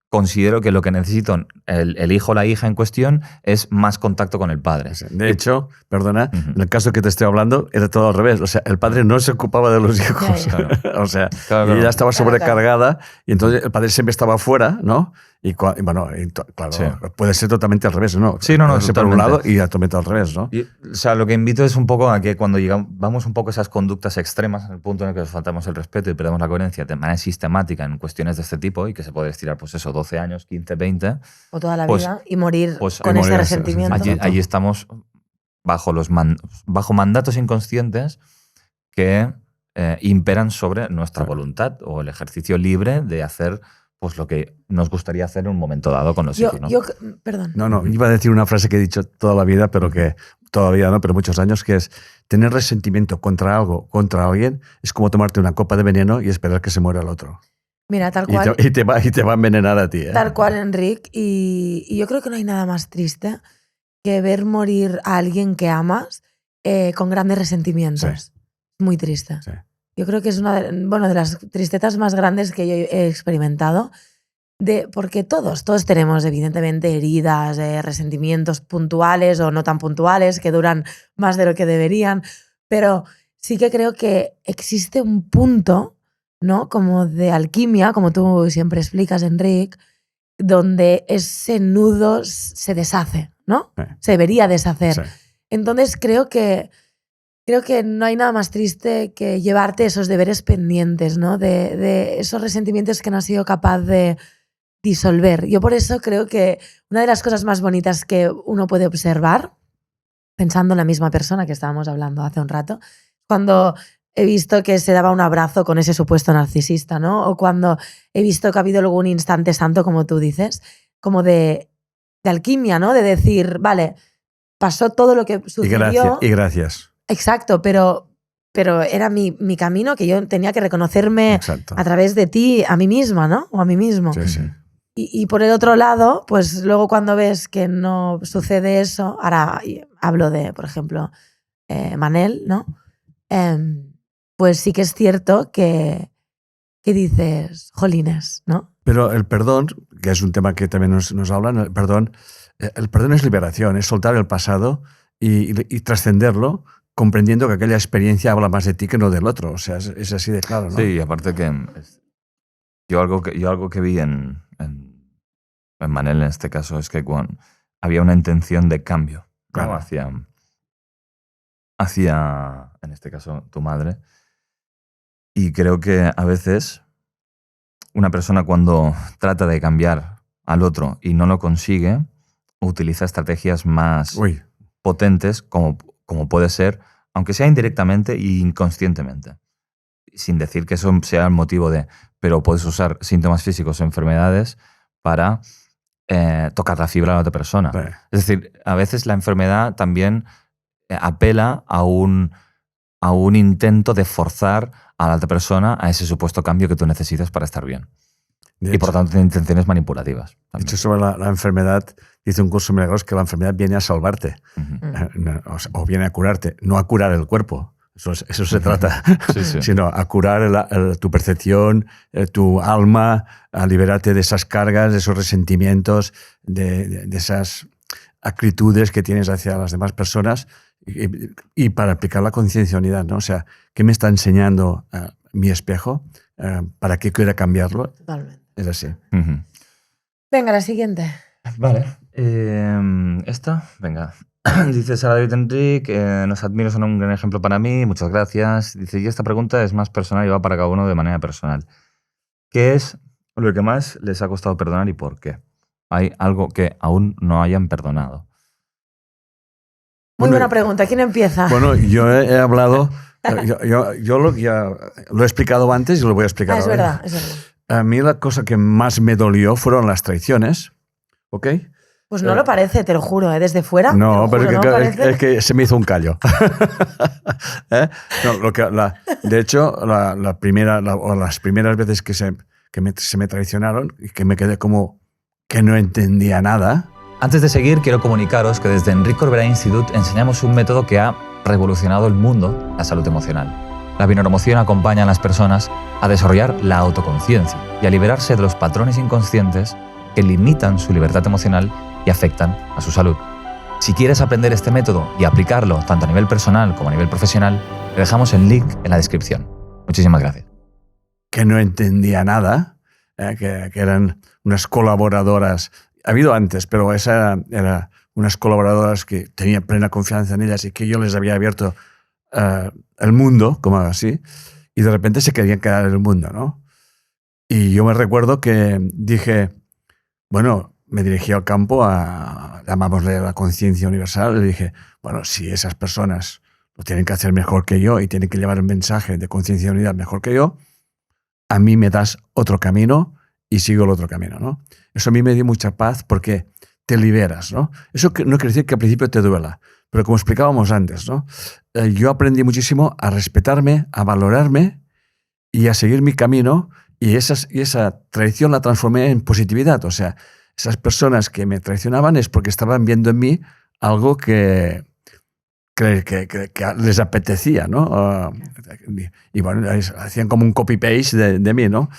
considero que lo que necesito el hijo o la hija en cuestión es más contacto con el padre. De hecho, perdona, en el caso que te estoy hablando era todo al revés. O sea, el padre no se ocupaba de los hijos. Claro. O sea, Claro. y ella estaba sobrecargada y entonces el padre siempre estaba fuera, ¿no? Y claro, Sí. puede ser totalmente al revés, ¿no? Sí, no, puede ser por un totalmente. lado y totalmente al revés, ¿no? O sea, lo que invito es un poco a que cuando vamos un poco a esas conductas extremas, al punto en el que nos faltamos el respeto y perdemos la coherencia de manera sistemática en cuestiones de este tipo, y que se puede estirar, pues eso, 12 años, 15, 20, O toda la Pues- vida y morir pues- con y ese morir, resentimiento. allí estamos bajo mandatos inconscientes que imperan sobre nuestra voluntad o el ejercicio libre de hacer pues lo que nos gustaría hacer en un momento dado con los hijos, ¿no? Perdón. No, iba a decir una frase que he dicho toda la vida, pero que todavía no, pero muchos años, que es tener resentimiento contra algo, contra alguien, es como tomarte una copa de veneno y esperar que se muera el otro. Mira, tal cual. Y te va a envenenar a ti, ¿eh? Tal cual, Enric. Y yo creo que no hay nada más triste que ver morir a alguien que amas con grandes resentimientos. Muy triste. Sí. Yo creo que es una de las tristetas más grandes que yo he experimentado. Porque todos tenemos, evidentemente, heridas, resentimientos puntuales o no tan puntuales que duran más de lo que deberían. Pero sí que creo que existe un punto, ¿no? Como de alquimia, como tú siempre explicas, Enric, donde ese nudo se deshace, ¿no? Sí. Se debería deshacer. Sí. Entonces creo que no hay nada más triste que llevarte esos deberes pendientes, ¿no? De esos resentimientos que no has sido capaz de disolver. Yo por eso creo que una de las cosas más bonitas que uno puede observar, pensando en la misma persona que estábamos hablando hace un rato, cuando he visto que se daba un abrazo con ese supuesto narcisista, ¿no? O cuando he visto que ha habido algún instante santo, como tú dices, como de alquimia, ¿no? De decir, vale, pasó todo lo que sucedió. Y gracias. Exacto, pero era mi camino, que yo tenía que reconocerme Exacto. a través de ti, a mí misma, ¿no? O a mí mismo. Sí, sí. Y por el otro lado, pues luego cuando ves que no sucede eso, ahora hablo de, por ejemplo, Manel, ¿no? Pues sí que es cierto que dices, jolines, ¿no? Pero el perdón, que es un tema que también nos hablan, el perdón es liberación, es soltar el pasado y trascenderlo, comprendiendo que aquella experiencia habla más de ti que no del otro. O sea, es así de claro, ¿no? Sí, y aparte que yo algo que vi en Manel en este caso es que había una intención de cambio, ¿no? Claro. hacia, en este caso, tu madre. Y creo que a veces una persona cuando trata de cambiar al otro y no lo consigue, utiliza estrategias más potentes como puede ser, aunque sea indirectamente e inconscientemente. Sin decir que eso sea el motivo de... Pero puedes usar síntomas físicos o enfermedades para tocar la fibra a la otra persona. Sí. Es decir, a veces la enfermedad también apela a un intento de forzar a la otra persona a ese supuesto cambio que tú necesitas para estar bien. Y por tanto tiene intenciones manipulativas. De hecho, sobre la enfermedad, dice un curso milagros que la enfermedad viene a salvarte o viene a curarte, no a curar el cuerpo. Eso se trata, Sí. sino a curar tu percepción, tu alma, a liberarte de esas cargas, de esos resentimientos, de esas actitudes que tienes hacia las demás personas y para aplicar la conciencia unidad, ¿no? O sea, ¿qué me está enseñando mi espejo? ¿Para qué quiero cambiarlo? Totalmente. Es así. Venga, la siguiente. Vale. Esta, venga. Dice Sara David Enrique, nos admiro, son un gran ejemplo para mí, muchas gracias. Dice, y esta pregunta es más personal y va para cada uno de manera personal. ¿Qué es lo que más les ha costado perdonar y por qué? ¿Hay algo que aún no hayan perdonado? Muy buena pregunta. ¿Quién empieza? Bueno, yo he hablado, yo lo he explicado antes y lo voy a explicar es ahora. verdad. A mí la cosa que más me dolió fueron las traiciones, ¿ok? Pues no lo parece, te lo juro, desde fuera. No, pero juro, es que se me hizo un callo. No, de hecho, las primeras veces que se me traicionaron y que me quedé como que no entendía nada. Antes de seguir, quiero comunicaros que desde Enric Corbera Institute enseñamos un método que ha revolucionado el mundo, la salud emocional. La bineuromoción acompaña a las personas a desarrollar la autoconciencia y a liberarse de los patrones inconscientes que limitan su libertad emocional y afectan a su salud. Si quieres aprender este método y aplicarlo tanto a nivel personal como a nivel profesional, te dejamos el link en la descripción. Muchísimas gracias. Que no entendía nada, que eran unas colaboradoras. Ha habido antes, pero esa era unas colaboradoras que tenía plena confianza en ellas y que yo les había abierto el mundo, como así, y de repente se querían quedar en el mundo, ¿no? Y yo me recuerdo que dije, bueno, me dirigí al campo llamámosle la conciencia universal, y dije, bueno, si esas personas lo tienen que hacer mejor que yo y tienen que llevar el mensaje de conciencia de unidad mejor que yo, a mí me das otro camino y sigo el otro camino, ¿no? Eso a mí me dio mucha paz porque te liberas, ¿no? Eso no quiere decir que al principio te duela, pero como explicábamos antes, ¿no? Yo aprendí muchísimo a respetarme, a valorarme y a seguir mi camino, y esa traición la transformé en positividad. O sea, esas personas que me traicionaban es porque estaban viendo en mí algo que les apetecía, ¿no? Y bueno, hacían como un copy-paste de mí, ¿no?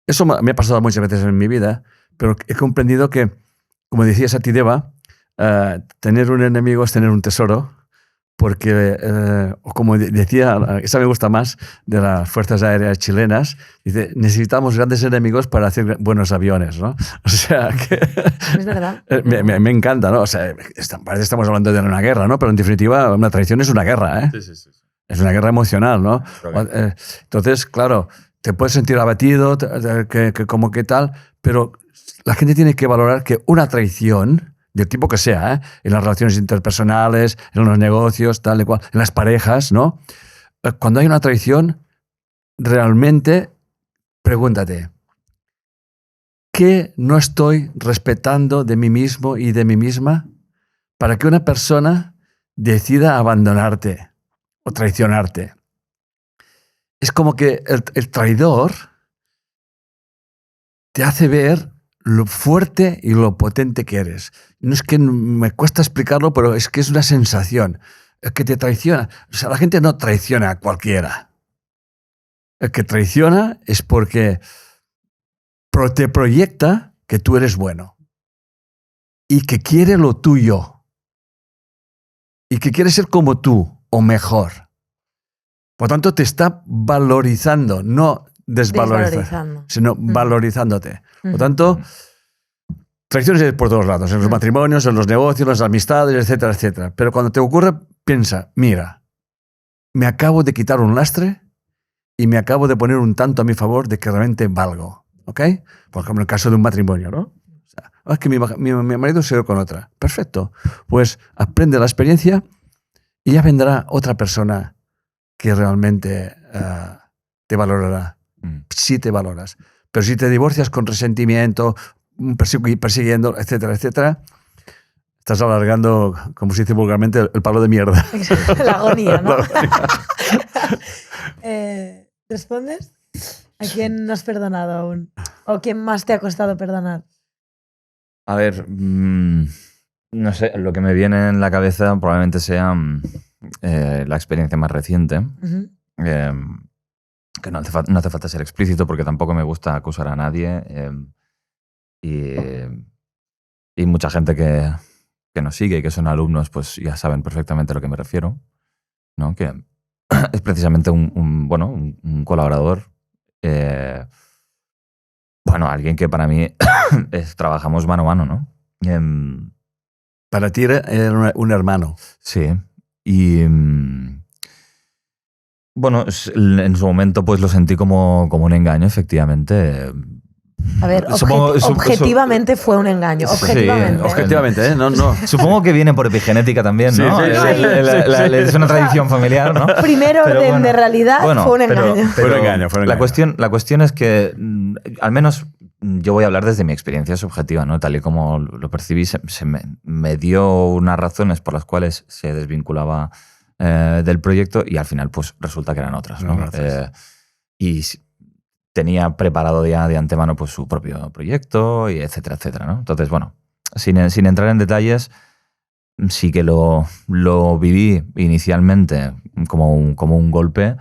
Eso me ha pasado muchas veces en mi vida, pero he comprendido que, como decía Satideva, tener un enemigo es tener un tesoro, porque, o como decía, esa me gusta más, de las Fuerzas Aéreas chilenas, dice, necesitamos grandes enemigos para hacer buenos aviones, ¿no? O sea, que... Es verdad. me encanta, ¿no? O sea, parece que estamos hablando de una guerra, ¿no? Pero en definitiva, una traición es una guerra, ¿eh? Sí. Es una guerra emocional, ¿no? Entonces, claro, te puedes sentir abatido, como que tal, pero la gente tiene que valorar que una traición, del tipo que sea, en las relaciones interpersonales, en los negocios, tal y cual, en las parejas, ¿no? cuando hay una traición, realmente pregúntate, ¿qué no estoy respetando de mí mismo y de mí misma para que una persona decida abandonarte o traicionarte? Es como que el traidor te hace ver lo fuerte y lo potente que eres. No es que me cuesta explicarlo, pero es que es una sensación. El que te traiciona. O sea, la gente no traiciona a cualquiera. El que traiciona es porque te proyecta que tú eres bueno y que quiere lo tuyo y que quiere ser como tú o mejor. Por tanto, te está valorizando, no desvalorizando, sino valorizándote. Por tanto, traiciones por todos lados, en los matrimonios, en los negocios, en las amistades, etcétera, etcétera. Pero cuando te ocurre, piensa, mira, me acabo de quitar un lastre y me acabo de poner un tanto a mi favor de que realmente valgo. ¿Ok? Por ejemplo, en el caso de un matrimonio, ¿no? O sea, es que mi marido se dio con otra. Perfecto. Pues aprende la experiencia y ya vendrá otra persona que realmente te valorará. Si te valoras. Pero si te divorcias con resentimiento, persiguiendo, etcétera, etcétera, estás alargando, como se dice vulgarmente, el palo de mierda. La agonía, ¿no? ¿Respondes? ¿A quién no has perdonado aún? ¿O quién más te ha costado perdonar? A ver, no sé, lo que me viene en la cabeza probablemente sea la experiencia más reciente. Que no hace falta ser explícito porque tampoco me gusta acusar a nadie. Y mucha gente que nos sigue y que son alumnos, pues ya saben perfectamente a lo que me refiero, ¿no? Que es precisamente un colaborador. Alguien que para mí trabajamos mano a mano, ¿no? Para ti era un hermano. Sí. Y bueno, en su momento pues lo sentí como un engaño, efectivamente. A ver, objetivamente fue un engaño. Objetivamente. Sí, objetivamente, ¿eh? No. Supongo que viene por epigenética también, ¿no? Sí, es una tradición familiar, ¿no? Primer orden de realidad fue un engaño. Fue un engaño. La cuestión es que, al menos yo voy a hablar desde mi experiencia subjetiva, ¿no? Tal y como lo percibí, me dio unas razones por las cuales se desvinculaba del proyecto y al final pues resulta que eran otras, ¿no? Y tenía preparado ya de antemano pues su propio proyecto y etcétera, etcétera, ¿no? Entonces, bueno, sin entrar en detalles, sí que lo viví inicialmente como un golpe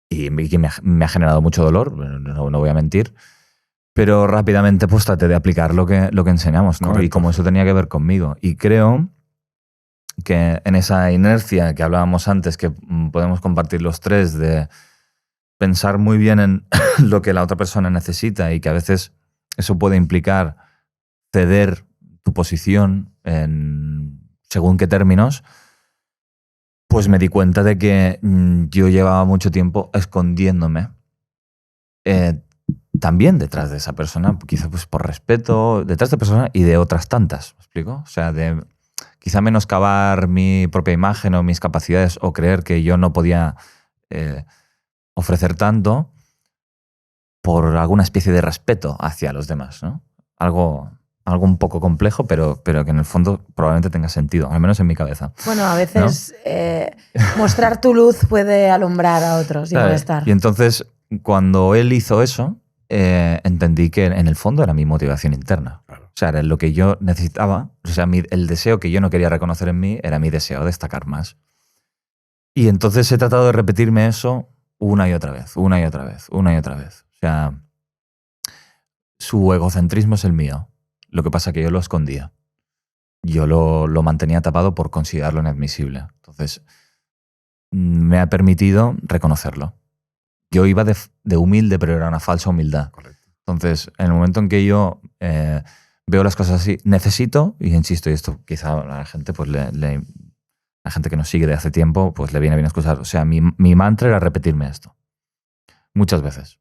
y que me ha generado mucho dolor, no voy a mentir, pero rápidamente pues traté de aplicar lo que enseñamos, ¿no? Y como eso tenía que ver conmigo. Y creo que en esa inercia que hablábamos antes, que podemos compartir los tres, de pensar muy bien en lo que la otra persona necesita y que a veces eso puede implicar ceder tu posición según qué términos, pues me di cuenta de que yo llevaba mucho tiempo escondiéndome también detrás de esa persona, quizá pues por respeto, detrás de persona y de otras tantas, ¿me explico? O sea, de quizá menoscabar mi propia imagen o mis capacidades o creer que yo no podía ofrecer tanto por alguna especie de respeto hacia los demás, ¿no? Algo un poco complejo, pero que en el fondo probablemente tenga sentido, al menos en mi cabeza. Bueno, a veces, ¿no? Mostrar tu luz puede alumbrar a otros y molestar. Y entonces, cuando él hizo eso, entendí que en el fondo era mi motivación interna. Claro. O sea, era lo que yo necesitaba. O sea, el deseo que yo no quería reconocer en mí era mi deseo de destacar más. Y entonces he tratado de repetirme eso una y otra vez, una y otra vez, una y otra vez. O sea, su egocentrismo es el mío. Lo que pasa es que yo lo escondía. Yo lo mantenía tapado por considerarlo inadmisible. Entonces, me ha permitido reconocerlo. Yo iba de humilde, pero era una falsa humildad. Correcto. Entonces, en el momento en que yo veo las cosas así, necesito, y insisto, y esto quizá a la gente, pues la gente que nos sigue de hace tiempo, pues le viene bien escuchar. O sea, mi mantra era repetirme esto. Muchas veces.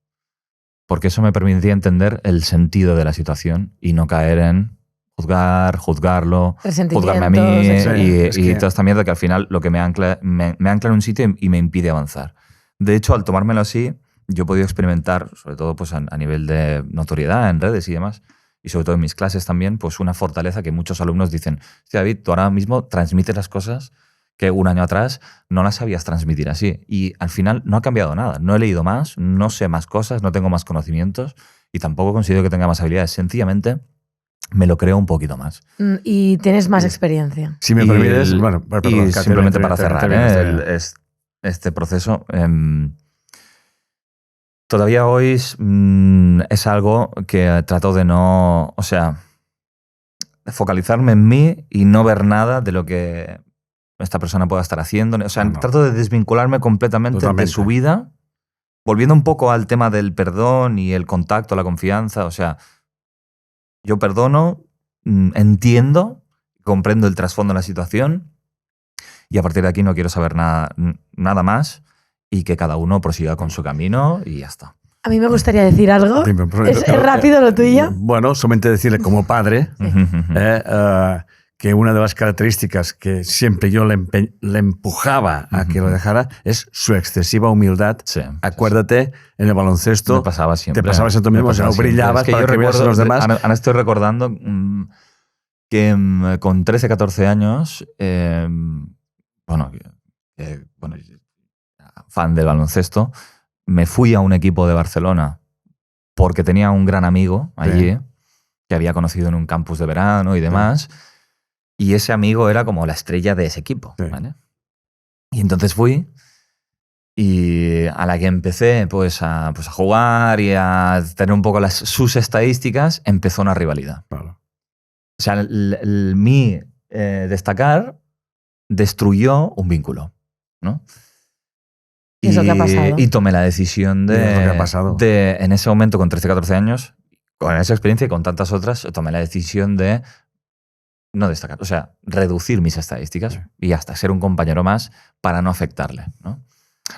Porque eso me permitía entender el sentido de la situación y no caer en juzgarlo, juzgarme a mí Resentimientos, y toda esta mierda que al final lo que me ancla en un sitio y me impide avanzar. De hecho, al tomármelo así, yo he podido experimentar, sobre todo pues, a nivel de notoriedad en redes y demás, y sobre todo en mis clases también, pues una fortaleza que muchos alumnos dicen, hostia, David, tú ahora mismo transmites las cosas que un año atrás no las sabías transmitir así. Y al final no ha cambiado nada. No he leído más, no sé más cosas, no tengo más conocimientos y tampoco considero que tenga más habilidades. Sencillamente me lo creo un poquito más. Y tienes más experiencia. Si me permites, bueno, perdón, y simplemente para cerrar este proceso, todavía hoy es algo que trato de no, o sea, focalizarme en mí y no ver nada de lo que esta persona pueda estar haciendo. O sea, trato de desvincularme completamente de su vida, volviendo un poco al tema del perdón y el contacto, la confianza. O sea, yo perdono, entiendo, comprendo el trasfondo de la situación y a partir de aquí no quiero saber nada más y que cada uno prosiga con su camino y ya está. A mí me gustaría decir algo. ¿Es rápido lo tuyo? Bueno, solamente decirle como padre que una de las características que siempre yo le empujaba a que lo dejara es su excesiva humildad. Sí, Acuérdate, en el baloncesto me pasaba siempre. te pasabas a tú mismo, o sea, no brillabas para que veas a los demás. Ahora estoy recordando que con 13, 14 años, fan del baloncesto, me fui a un equipo de Barcelona porque tenía un gran amigo allí que había conocido en un campus de verano y demás. Y ese amigo era como la estrella de ese equipo. ¿Vale? Y entonces fui y a la que empecé pues a jugar y a tener un poco sus estadísticas, empezó una rivalidad. Claro. O sea, mi destacar destruyó un vínculo, ¿no? ¿Y eso qué ha pasado? Y tomé la decisión de en ese momento, con 13, 14 años, con esa experiencia y con tantas otras, tomé la decisión de no destacar, o sea, reducir mis estadísticas y hasta ser un compañero más para no afectarle, ¿no?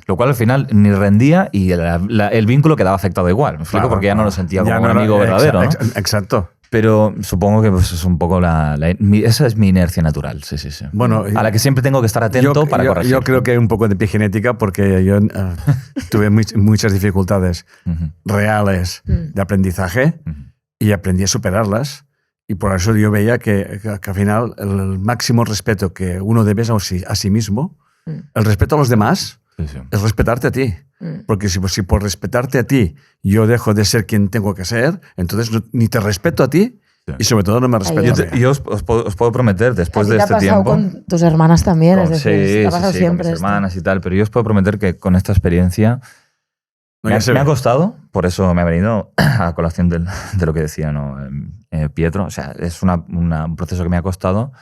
Lo cual al final ni rendía y el vínculo quedaba afectado igual, ¿me explico? Porque ya no lo sentía como un amigo verdadero, ¿no? Exacto. Pero supongo que pues, es un poco esa es mi inercia natural, sí. Bueno, a la que siempre tengo que estar atento para corregir. Yo creo que hay un poco de epigenética porque yo tuve muchas dificultades reales de aprendizaje y aprendí a superarlas. Y por eso yo veía que al final el máximo respeto que uno debe a sí mismo, el respeto a los demás, es respetarte a ti. Porque si por respetarte a ti yo dejo de ser quien tengo que ser, entonces ni te respeto a ti y sobre todo no me respeto a mí. Yo os puedo prometer, después de este tiempo... te ha pasado con tus hermanas también, es decir, te ha pasado siempre con mis hermanas y tal, pero yo os puedo prometer que con esta experiencia me ha costado, por eso me ha venido a colación de lo que decía, ¿no? Pietro. O sea, es un proceso que me ha costado,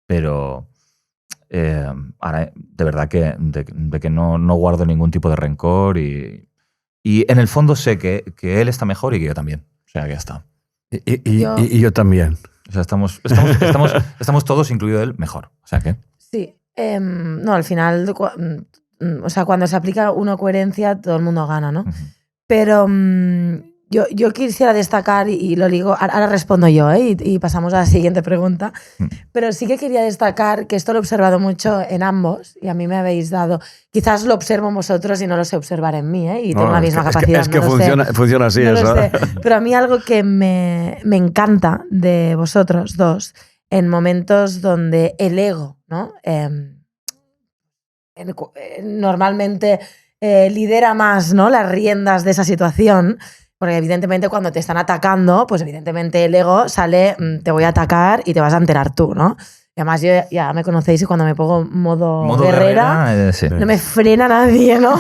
pero ahora de verdad de que no guardo ningún tipo de rencor y en el fondo sé que él está mejor y que yo también. O sea, que ya está. Y yo también. O sea, estamos todos, incluido él, mejor. O sea, ¿qué? Sí. No, al final... O sea, cuando se aplica una coherencia, todo el mundo gana, ¿no? Pero yo quisiera destacar, y lo digo, ahora respondo yo, y pasamos a la siguiente pregunta, pero sí que quería destacar que esto lo he observado mucho en ambos, y a mí me habéis dado, quizás lo observo en vosotros y no lo sé observar en mí, y tengo la misma capacidad. Es que funciona así, no eso. Lo sé. Pero a mí algo que me encanta de vosotros dos, en momentos donde el ego, ¿no? Normalmente lidera más, ¿no? Las riendas de esa situación, porque evidentemente cuando te están atacando, pues evidentemente el ego sale, te voy a atacar y te vas a enterar tú, ¿no? Y además ya me conocéis y cuando me pongo modo guerrera no me frena nadie, ¿no?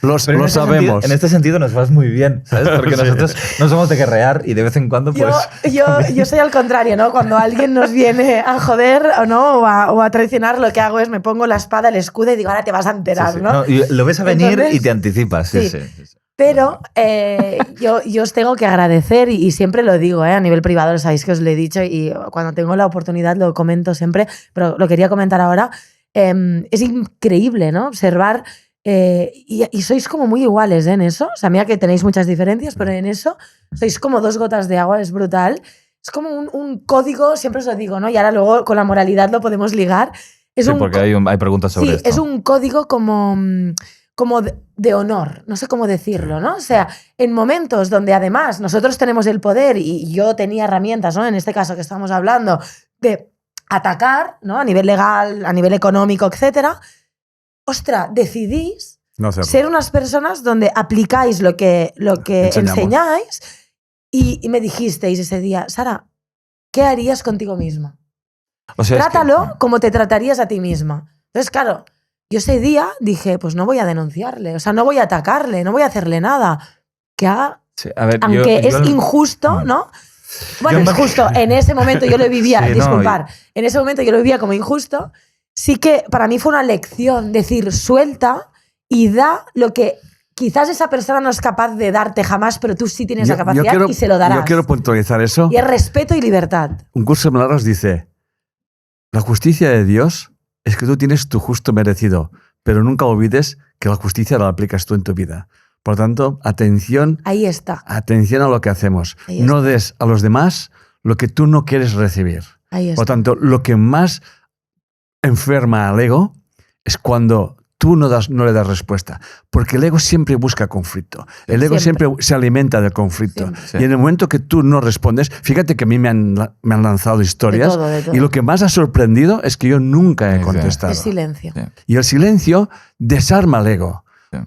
Lo sabemos. En este sentido nos vas muy bien, ¿sabes? Porque nosotros no somos de guerrear y de vez en cuando pues... Yo soy al contrario, ¿no? Cuando alguien nos viene a joder o a traicionar, lo que hago es me pongo la espada, el escudo y digo, ahora te vas a enterar, ¿no? Y lo ves a venir y te anticipas. Sí. Pero yo os tengo que agradecer y siempre lo digo, a nivel privado, lo sabéis que os lo he dicho y cuando tengo la oportunidad lo comento siempre, pero lo quería comentar ahora. Es increíble, ¿no? Observar y sois como muy iguales en eso. O sea, mira que tenéis muchas diferencias, pero en eso sois como dos gotas de agua, es brutal. es como un código, siempre os lo digo, ¿no? Y ahora luego con la moralidad lo podemos ligar. Es Sí, porque hay preguntas sobre esto. Es un código como de honor, no sé cómo decirlo, ¿no? O sea, en momentos donde además nosotros tenemos el poder y yo tenía herramientas, ¿no? En este caso que estamos hablando, de atacar, ¿no? A nivel legal, a nivel económico, etcétera. Ostras, decidís ser unas personas donde aplicáis lo que enseñáis y me dijisteis ese día, Sara, ¿qué harías contigo misma? O sea, trátalo como te tratarías a ti misma. Entonces, claro, yo ese día dije, pues no voy a denunciarle, o sea, no voy a atacarle, no voy a hacerle nada. Que haga, sí, a ver, aunque es injusto, ¿no? Bueno, es justo, en ese momento yo lo vivía, sí, disculpar, en ese momento yo lo vivía como injusto, sí que para mí fue una lección decir, suelta y da lo que quizás esa persona no es capaz de darte jamás, pero tú sí tienes la capacidad y se lo darás. Yo quiero puntualizar eso. Y es respeto y libertad. Un curso de milagros dice, la justicia de Dios es que tú tienes tu justo merecido, pero nunca olvides que la justicia la aplicas tú en tu vida. Por tanto, atención. Ahí está. Atención a lo que hacemos. No des a los demás lo que tú no quieres recibir. Ahí está. Por tanto, lo que más enferma al ego es cuando tú no le das respuesta. Porque el ego siempre busca conflicto. El ego siempre se alimenta del conflicto. Sí. Y en el momento que tú no respondes, fíjate que a mí me han lanzado historias de todo. Y lo que más ha sorprendido es que yo nunca he contestado. Es silencio. Sí. Y el silencio desarma el ego. Sí.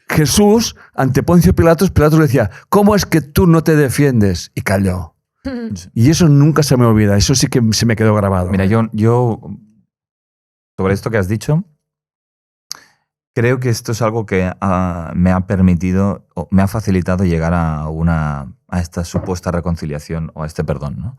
Jesús, ante Poncio Pilatos le decía, ¿cómo es que tú no te defiendes? Y calló. Y eso nunca se me olvida. Eso sí que se me quedó grabado. Mira, yo sobre esto que has dicho, creo que esto es algo que me ha permitido, o me ha facilitado llegar a esta supuesta reconciliación o a este perdón, ¿no?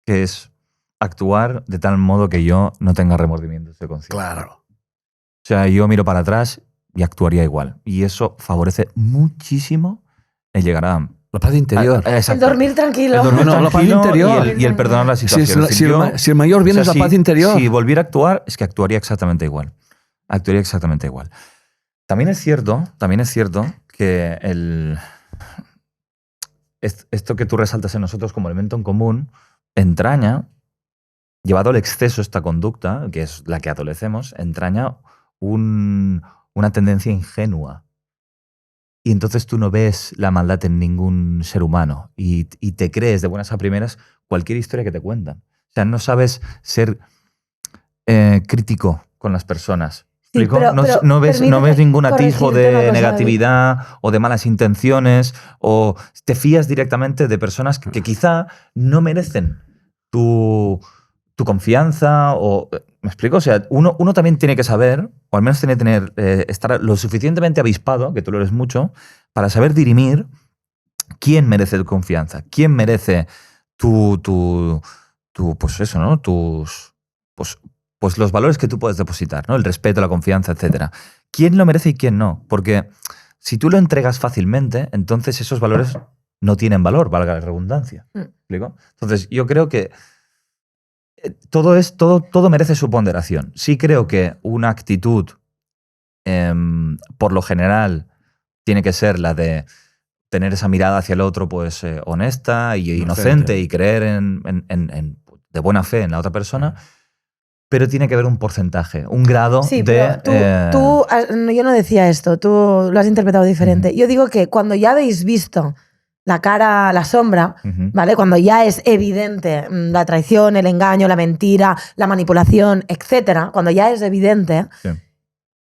Que es actuar de tal modo que yo no tenga remordimientos de conciencia. Claro. O sea, yo miro para atrás y actuaría igual. Y eso favorece muchísimo el llegar a... La paz interior. El dormir tranquilo. El dormir tranquilo, la paz interior. Y el perdonar la situación. Si el mayor bien es la paz interior. Si volviera a actuar, es que actuaría exactamente igual. Actuaría exactamente igual. También es cierto que esto que tú resaltas en nosotros como elemento en común entraña, llevado al exceso esta conducta, que es la que adolecemos, entraña una tendencia ingenua. Y entonces tú no ves la maldad en ningún ser humano y te crees de buenas a primeras cualquier historia que te cuentan. O sea, no sabes ser crítico con las personas. Sí, pero no ves ningún atisbo de negatividad o de malas intenciones, o te fías directamente de personas que quizá no merecen tu confianza. ¿Me explico? O sea, uno también tiene que saber, o al menos tiene que estar lo suficientemente avispado, que tú lo eres mucho, para saber dirimir quién merece tu confianza, quién merece pues eso, ¿no? Pues los valores que tú puedes depositar, ¿no? El respeto, la confianza, etc. ¿Quién lo merece y quién no? Porque si tú lo entregas fácilmente, entonces esos valores no tienen valor, valga la redundancia. ¿Me explico? Entonces, yo creo que todo merece su ponderación. Sí creo que una actitud, por lo general, tiene que ser la de tener esa mirada hacia el otro, pues honesta y inocente y creer de buena fe en la otra persona. Pero tiene que haber un porcentaje, un grado de... Yo no decía esto, tú lo has interpretado diferente. Yo digo que cuando ya habéis visto la cara, la sombra, ¿vale? Cuando ya es evidente la traición, el engaño, la mentira, la manipulación, etcétera, cuando ya es evidente,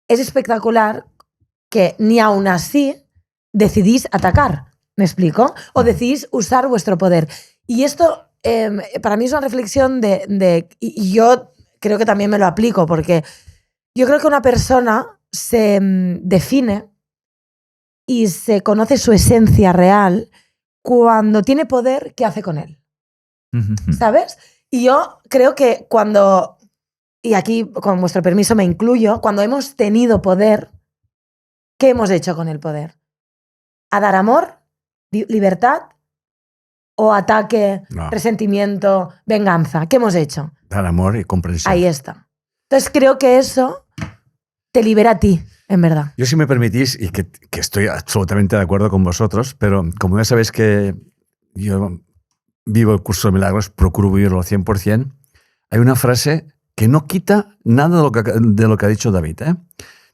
es espectacular que ni aún así decidís atacar, ¿me explico? O decidís usar vuestro poder. Y esto para mí es una reflexión y yo creo que también me lo aplico, porque yo creo que una persona se define y se conoce su esencia real cuando tiene poder, ¿qué hace con él? ¿Sabes? Y yo creo que cuando, y aquí con vuestro permiso me incluyo, cuando hemos tenido poder, ¿qué hemos hecho con el poder? ¿A dar amor, libertad o ataque, resentimiento, venganza? ¿Qué hemos hecho? Dar amor y comprensión. Ahí está. Entonces creo que eso te libera a ti, en verdad. Yo, si me permitís, y que estoy absolutamente de acuerdo con vosotros, pero como ya sabéis que yo vivo el curso de milagros, procuro vivirlo al 100%, hay una frase que no quita nada de lo que ha dicho David.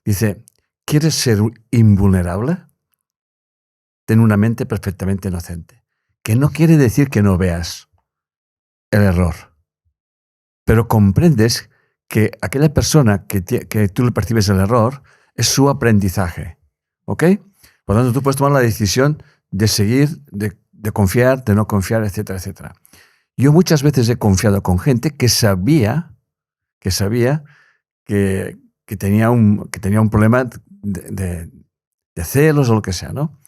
Dice, ¿quieres ser invulnerable? Ten una mente perfectamente inocente. Que no quiere decir que no veas el error, pero comprendes que aquella persona que tú le percibes el error es su aprendizaje. ¿Ok? Por lo tanto, tú puedes tomar la decisión de seguir, de confiar, de no confiar, etcétera, etcétera. Yo muchas veces he confiado con gente que sabía que tenía un problema de celos o lo que sea, ¿no?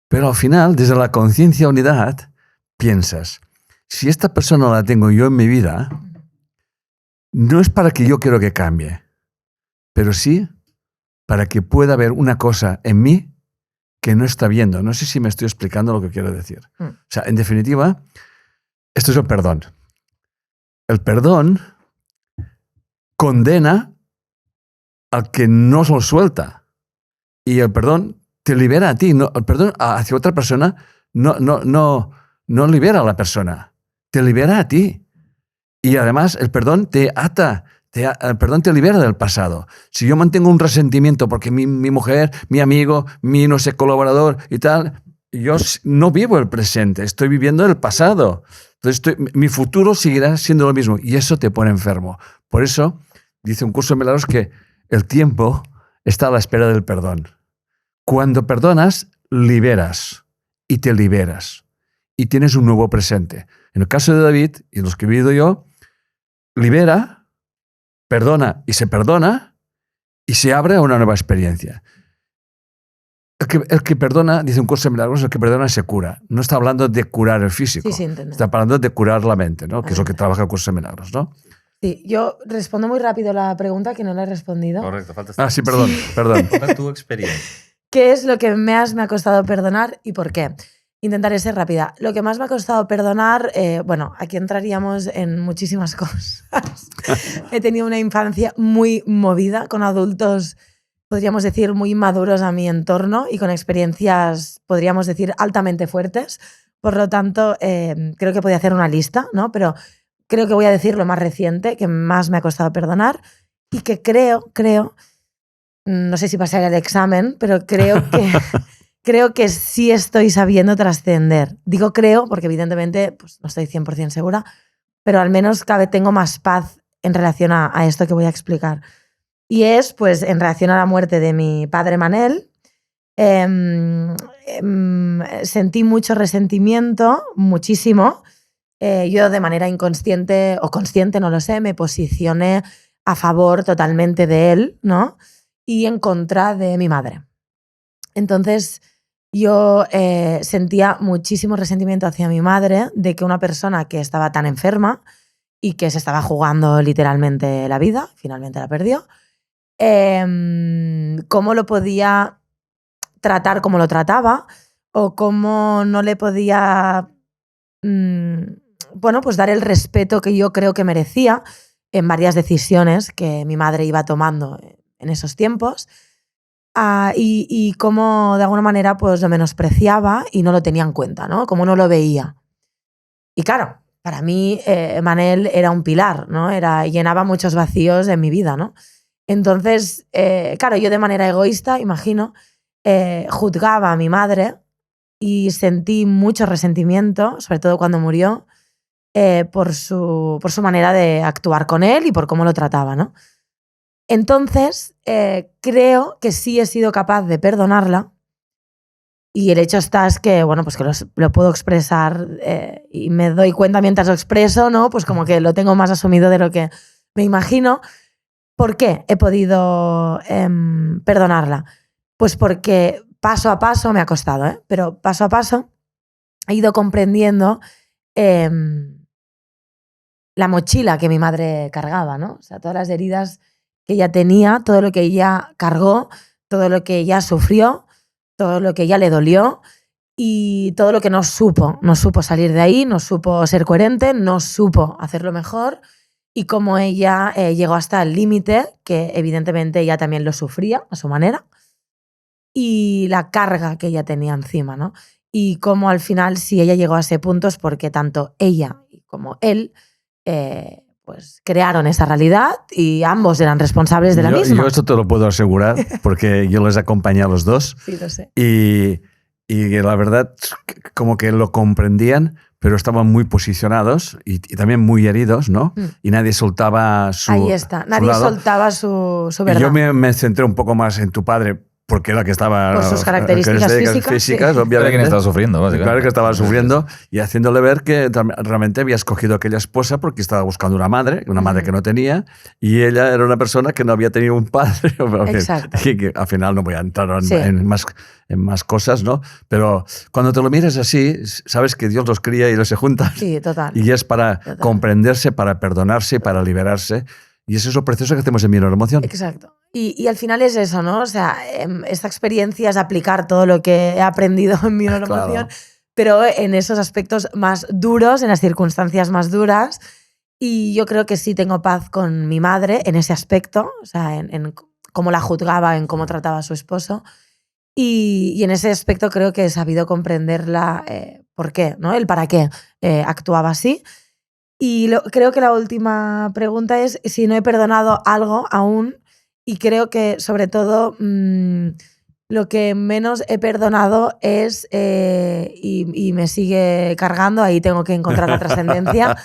Pero al final, desde la conciencia unidad, piensas, si esta persona la tengo yo en mi vida, no es para que yo quiero que cambie, pero sí para que pueda haber una cosa en mí que no está viendo. No sé si me estoy explicando lo que quiero decir. O sea, en definitiva, esto es el perdón. El perdón condena al que no lo suelta. Y el perdón te libera a ti. No, el perdón hacia otra persona no libera a la persona. Te libera a ti. Y además el perdón te ata. El perdón te libera del pasado. Si yo mantengo un resentimiento porque mi mujer, mi amigo, mi no sé, colaborador y tal, yo no vivo el presente, estoy viviendo el pasado. Entonces mi futuro seguirá siendo lo mismo y eso te pone enfermo. Por eso dice un curso de milagros que el tiempo está a la espera del perdón. Cuando perdonas, liberas y te liberas y tienes un nuevo presente. En el caso de David y en los que he vivido yo, libera, perdona y se abre a una nueva experiencia. El que perdona, dice un curso de milagros, el que perdona se cura. No está hablando de curar el físico, Sí, está hablando de curar la mente, ¿no? Que es lo que trabaja el curso de milagros, ¿no? Sí, yo respondo muy rápido la pregunta que no le he respondido. Correcto, falta Sí, perdón. Cuenta tu experiencia. ¿Qué es lo que más me ha costado perdonar y por qué? Intentaré ser rápida. Lo que más me ha costado perdonar, bueno, aquí entraríamos en muchísimas cosas. He tenido una infancia muy movida con adultos, podríamos decir, muy maduros a mi entorno y con experiencias, podríamos decir, altamente fuertes. Por lo tanto, creo que podía hacer una lista, ¿no? Pero creo que voy a decir lo más reciente, que más me ha costado perdonar y que creo, no sé si pasaré el examen, pero creo que sí estoy sabiendo trascender. Digo creo porque evidentemente pues, no estoy 100% segura, pero al menos cada vez tengo más paz en relación a esto que voy a explicar. Y es pues en relación a la muerte de mi padre Manel. Sentí mucho resentimiento, muchísimo. Yo de manera inconsciente o consciente, no lo sé, me posicioné a favor totalmente de él, ¿no? Y en contra de mi madre. Entonces yo sentía muchísimo resentimiento hacia mi madre de que una persona que estaba tan enferma y que se estaba jugando literalmente la vida, finalmente la perdió, cómo lo podía tratar como lo trataba o cómo no le podía bueno, pues dar el respeto que yo creo que merecía en varias decisiones que mi madre iba tomando en esos tiempos. Y cómo de alguna manera pues lo menospreciaba y no lo tenía en cuenta, ¿no? Como no lo veía. Y claro, para mí Manel era un pilar, ¿no? Llenaba muchos vacíos en mi vida, ¿no? Entonces, claro, yo de manera egoísta, imagino, juzgaba a mi madre y sentí mucho resentimiento, sobre todo cuando murió, por su manera de actuar con él y por cómo lo trataba, ¿no? Entonces, creo que sí he sido capaz de perdonarla y el hecho está es que, bueno, pues que lo puedo expresar y me doy cuenta mientras lo expreso, ¿no? Pues como que lo tengo más asumido de lo que me imagino. ¿Por qué he podido perdonarla? Pues porque paso a paso, me ha costado, pero paso a paso he ido comprendiendo la mochila que mi madre cargaba, ¿no? O sea, todas las heridas que ella tenía, todo lo que ella cargó, todo lo que ella sufrió, todo lo que ella le dolió y todo lo que no supo salir de ahí, no supo ser coherente, no supo hacerlo mejor y cómo ella llegó hasta el límite, que evidentemente ella también lo sufría a su manera, y la carga que ella tenía encima, ¿no? y cómo al final, si ella llegó a ese punto, es porque tanto ella como él pues crearon esa realidad y ambos eran responsables de la misma. Yo esto te lo puedo asegurar porque yo les acompañé a los dos. Sí, lo sé. Y la verdad, como que lo comprendían, pero estaban muy posicionados y también muy heridos, ¿no? Y nadie soltaba su Ahí está, nadie lado. soltaba su verdad. Y yo me centré un poco más en tu padre, porque era que estaba... Por sus características físicas, sí. obviamente. Era quien estaba sufriendo, básicamente. Claro que estaba sufriendo y haciéndole ver que realmente había escogido aquella esposa porque estaba buscando una madre que no tenía, y ella era una persona que no había tenido un padre. Exacto. Y que al final no voy a entrar en más cosas, ¿no? Pero cuando te lo miras así, sabes que Dios los cría y los se juntan. Sí, total. Y es para comprenderse, para perdonarse, para liberarse. Y eso es lo precioso que hacemos en Mi Neuroemoción. Exacto. Y al final es eso, ¿no? O sea, esta experiencia es aplicar todo lo que he aprendido en Mi Neuroemoción, Claro. pero en esos aspectos más duros, en las circunstancias más duras. Y yo creo que sí tengo paz con mi madre en ese aspecto, o sea, en cómo la juzgaba, en cómo trataba a su esposo. Y en ese aspecto creo que he sabido comprenderla por qué, ¿no? El para qué actuaba así. Y creo que la última pregunta es si no he perdonado algo aún, y creo que sobre todo lo que menos he perdonado es, y me sigue cargando, ahí tengo que encontrar la trascendencia,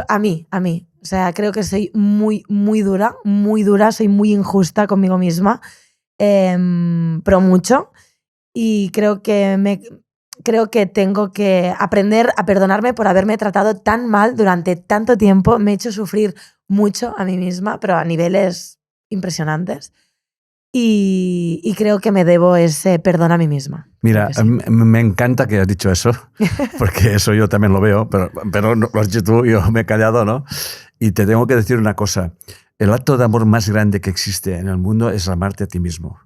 a mí. O sea, creo que soy muy dura, soy muy injusta conmigo misma, pero mucho, y creo que tengo que aprender a perdonarme por haberme tratado tan mal durante tanto tiempo. Me he hecho sufrir mucho a mí misma, pero a niveles impresionantes. Y creo que me debo ese perdón a mí misma. Mira, Sí. me encanta que hayas dicho eso, porque eso yo también lo veo, pero no, lo has dicho tú, yo me he callado, ¿no? Y te tengo que decir una cosa. El acto de amor más grande que existe en el mundo es amarte a ti mismo.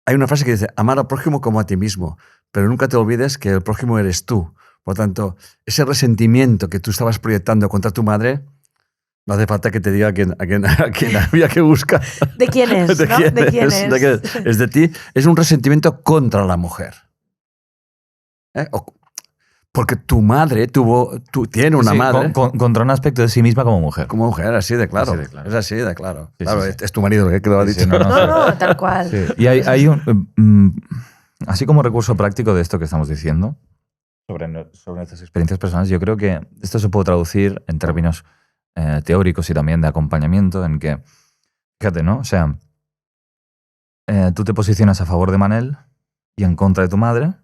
Hay una frase que dice, amar al prójimo como a ti mismo, pero nunca te olvides que el prójimo eres tú. Por tanto, ese resentimiento que tú estabas proyectando contra tu madre, no hace falta que te diga a quién había que buscar. ¿De quién es? ¿De ¿no? quién ¿De quién es? ¿De quién es? Es de ti. Es un resentimiento contra la mujer. Porque tu madre tiene una madre. Contra un aspecto de sí misma como mujer. Como mujer, así de claro. Así de claro. Es así de claro. Sí, claro, sí, sí. es tu marido que lo ha dicho. Sí, No, tal cual. Sí. Y hay un... así como recurso práctico de esto que estamos diciendo, sobre nuestras experiencias personales, yo creo que esto se puede traducir en términos teóricos y también de acompañamiento, en que, fíjate, ¿no? O sea, tú te posicionas a favor de Manel y en contra de tu madre,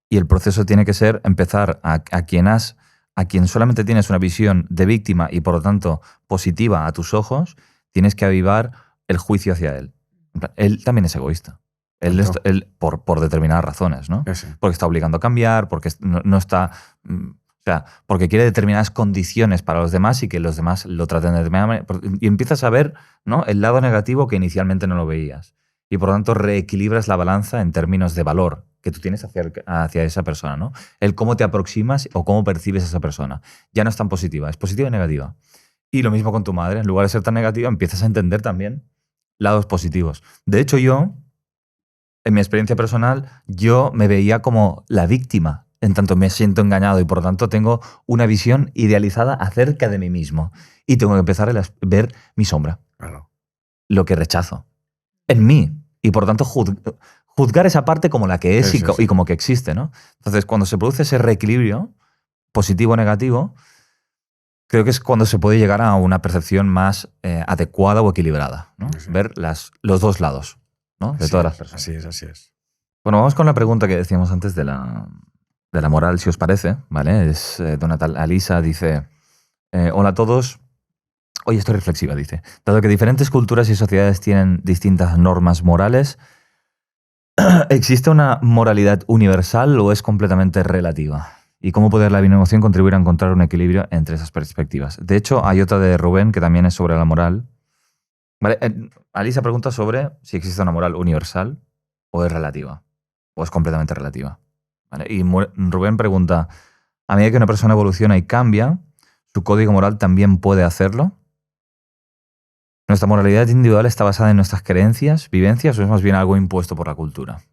y el proceso tiene que ser empezar a quien solamente tienes una visión de víctima y por lo tanto positiva a tus ojos, tienes que avivar el juicio hacia él. Él también es egoísta. Él por determinadas razones, ¿no? Sí. Porque está obligando a cambiar, porque no está... O sea, porque quiere determinadas condiciones para los demás y que los demás lo traten de determinada manera. Y empiezas a ver, ¿no?, el lado negativo que inicialmente no lo veías. Y por lo tanto reequilibras la balanza en términos de valor que tú tienes hacia esa persona, ¿no? El cómo te aproximas o cómo percibes a esa persona. Ya no es tan positiva, es positiva y negativa. Y lo mismo con tu madre. En lugar de ser tan negativa, empiezas a entender también lados positivos. De hecho, yo, en mi experiencia personal, yo me veía como la víctima, en tanto me siento engañado y por lo tanto tengo una visión idealizada acerca de mí mismo. Y tengo que empezar a ver mi sombra, Claro. lo que rechazo, en mí. Y por lo tanto juzgar esa parte como la que es Sí. y como que existe, ¿no? Entonces, cuando se produce ese reequilibrio positivo o negativo, creo que es cuando se puede llegar a una percepción más adecuada o equilibrada, ¿no? Sí. Ver los dos lados, ¿no?, de todas las personas. Así es. Bueno, vamos con la pregunta que decíamos antes de la moral, si os parece, ¿vale? Es de una tal Alisa, dice, hola a todos. Hoy estoy reflexiva, dice. Dado que diferentes culturas y sociedades tienen distintas normas morales, ¿existe una moralidad universal o es completamente relativa? ¿Y cómo puede la binomoción contribuir a encontrar un equilibrio entre esas perspectivas? De hecho, hay otra de Rubén que también es sobre la moral. Vale, Alisa pregunta sobre si existe una moral universal o es relativa, o es completamente relativa. ¿Vale? Y Rubén pregunta, a medida que una persona evoluciona y cambia, ¿su código moral también puede hacerlo? ¿Nuestra moralidad individual está basada en nuestras creencias, vivencias, o es más bien algo impuesto por la cultura?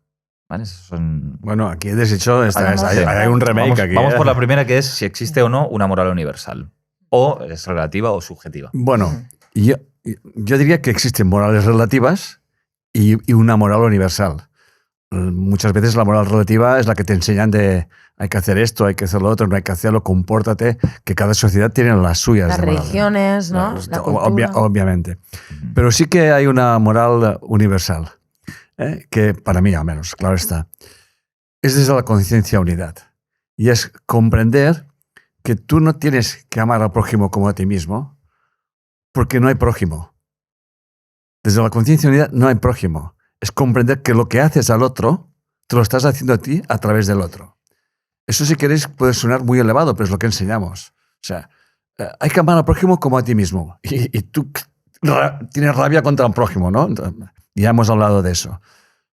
¿Vale? Son... Bueno, aquí he deshecho, Vamos, hay un remake Vamos, aquí. vamos por la primera, que es si existe o no una moral universal. O es relativa o subjetiva. Bueno, yo diría que existen morales relativas y una moral universal. Muchas veces la moral relativa es la que te enseñan de hay que hacer esto, hay que hacer lo otro, no hay que hacerlo, compórtate, que cada sociedad tiene las suyas. Las de moral. religiones, ¿no? La cultura. Obviamente. Pero sí que hay una moral universal, que para mí al menos, claro está, es desde la conciencia unidad. Y es comprender que tú no tienes que amar al prójimo como a ti mismo, porque no hay prójimo. Desde la conciencia unidad no hay prójimo. Es comprender que lo que haces al otro, te lo estás haciendo a ti a través del otro. Eso, si queréis, puede sonar muy elevado, pero es lo que enseñamos. O sea, hay que amar al prójimo como a ti mismo. Y tú tienes rabia contra el prójimo, ¿no? Ya hemos hablado de eso.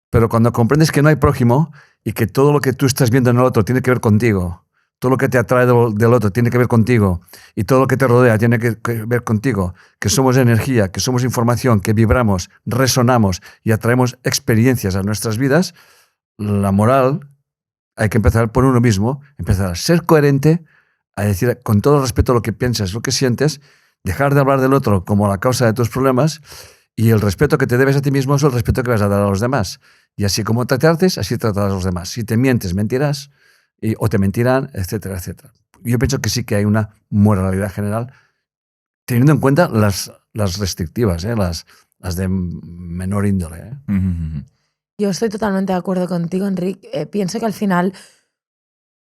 Pero cuando comprendes que no hay prójimo y que todo lo que tú estás viendo en el otro tiene que ver contigo, todo lo que te atrae del otro tiene que ver contigo y todo lo que te rodea tiene que ver contigo, que somos energía, que somos información, que vibramos, resonamos y atraemos experiencias a nuestras vidas, la moral hay que empezar por uno mismo, empezar a ser coherente, a decir con todo respeto lo que piensas, lo que sientes, dejar de hablar del otro como la causa de tus problemas, y el respeto que te debes a ti mismo es el respeto que vas a dar a los demás. Y así como te trates, así tratarás a los demás. Si te mientes, mentirás, o te mentirán, etcétera, etcétera. Yo pienso que sí que hay una moralidad general, teniendo en cuenta las restrictivas, las de menor índole. Yo estoy totalmente de acuerdo contigo, Enrique. Pienso que al final,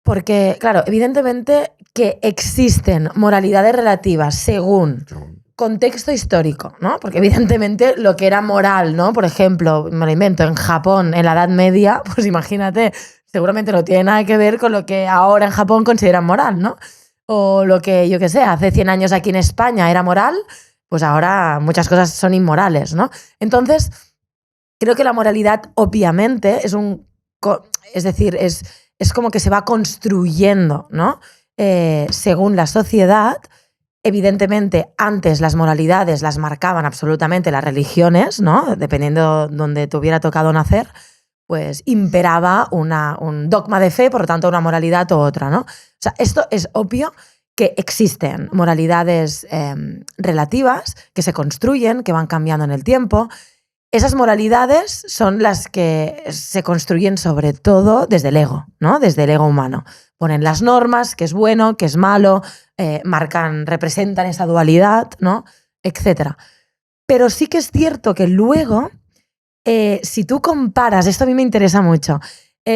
porque, claro, evidentemente que existen moralidades relativas según contexto histórico, ¿no? Porque evidentemente lo que era moral, ¿no? Por ejemplo, me lo invento, en Japón, en la Edad Media, pues imagínate, seguramente no tiene nada que ver con lo que ahora en Japón consideran moral, ¿no? O lo que, yo qué sé, hace 100 años aquí en España era moral, pues ahora muchas cosas son inmorales, ¿no? Entonces, creo que la moralidad, obviamente, es decir, es como que se va construyendo, ¿no? Según la sociedad. Evidentemente, antes las moralidades las marcaban absolutamente las religiones, ¿no? Dependiendo de donde te hubiera tocado nacer, pues imperaba un dogma de fe, por lo tanto, una moralidad u otra, ¿no? O sea, esto es obvio que existen moralidades relativas que se construyen, que van cambiando en el tiempo. Esas moralidades son las que se construyen sobre todo desde el ego, ¿no? Desde el ego humano. Ponen las normas, qué es bueno, qué es malo, representan esa dualidad, ¿no? Etcétera. Pero sí que es cierto que luego, si tú comparas, esto a mí me interesa mucho,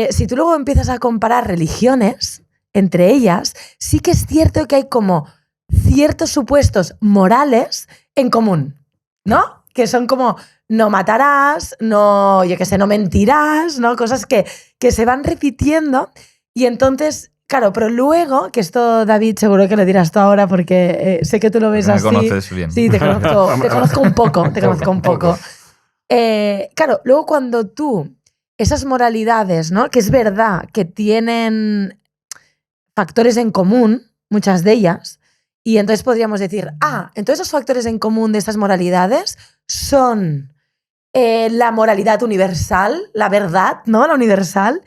si tú luego empiezas a comparar religiones entre ellas, sí que es cierto que hay como ciertos supuestos morales en común, ¿no? Que son como no matarás, no, yo qué sé, no mentirás, ¿no? Cosas que se van repitiendo y entonces, claro, pero luego, que esto, David, seguro que lo dirás tú ahora porque sé que tú lo ves Me así. conoces bien. Sí, te conozco un poco, claro, luego cuando tú, esas moralidades, ¿no? Que es verdad que tienen factores en común, muchas de ellas, y entonces podríamos decir, entonces esos factores en común de estas moralidades son la moralidad universal, la verdad, ¿no? La universal.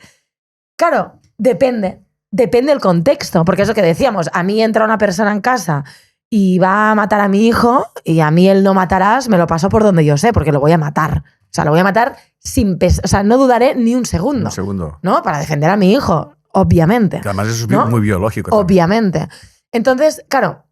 Claro, depende del contexto, porque es lo que decíamos, a mí entra una persona en casa y va a matar a mi hijo y a mí el no matarás me lo paso por donde yo sé, porque lo voy a matar. O sea, lo voy a matar o sea, no dudaré ni un segundo. Un segundo. ¿No? Para defender a mi hijo, obviamente. Que además eso es ¿no? muy biológico. También. Obviamente. Entonces, claro,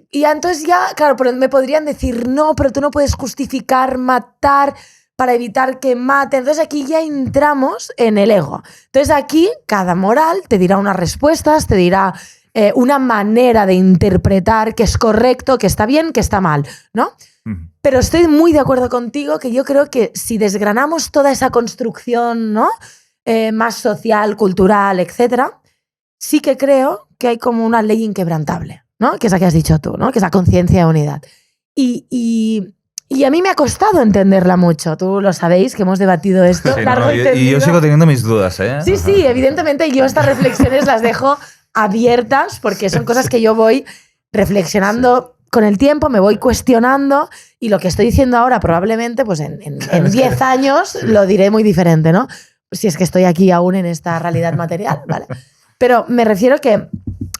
y entonces ya, claro, pero me podrían decir, no, pero tú no puedes justificar matar para evitar que mate. Entonces aquí ya entramos en el ego. Entonces aquí cada moral te dirá unas respuestas, te dirá una manera de interpretar que es correcto, que está bien, que está mal, ¿no? Pero estoy muy de acuerdo contigo que yo creo que si desgranamos toda esa construcción, ¿no? Más social, cultural, etcétera, sí que creo que hay como una ley inquebrantable, ¿no? Que es la que has dicho tú, ¿no? Que es la conciencia de unidad. Y a mí me ha costado entenderla mucho. Tú lo sabéis, que hemos debatido esto. Sí, y yo sigo teniendo mis dudas, ¿eh? Sí, evidentemente yo estas reflexiones las dejo abiertas porque son cosas que yo voy reflexionando con el tiempo me voy cuestionando y lo que estoy diciendo ahora probablemente pues en 10 años lo diré muy diferente, ¿no? Si es que estoy aquí aún en esta realidad material, ¿vale? Pero me refiero que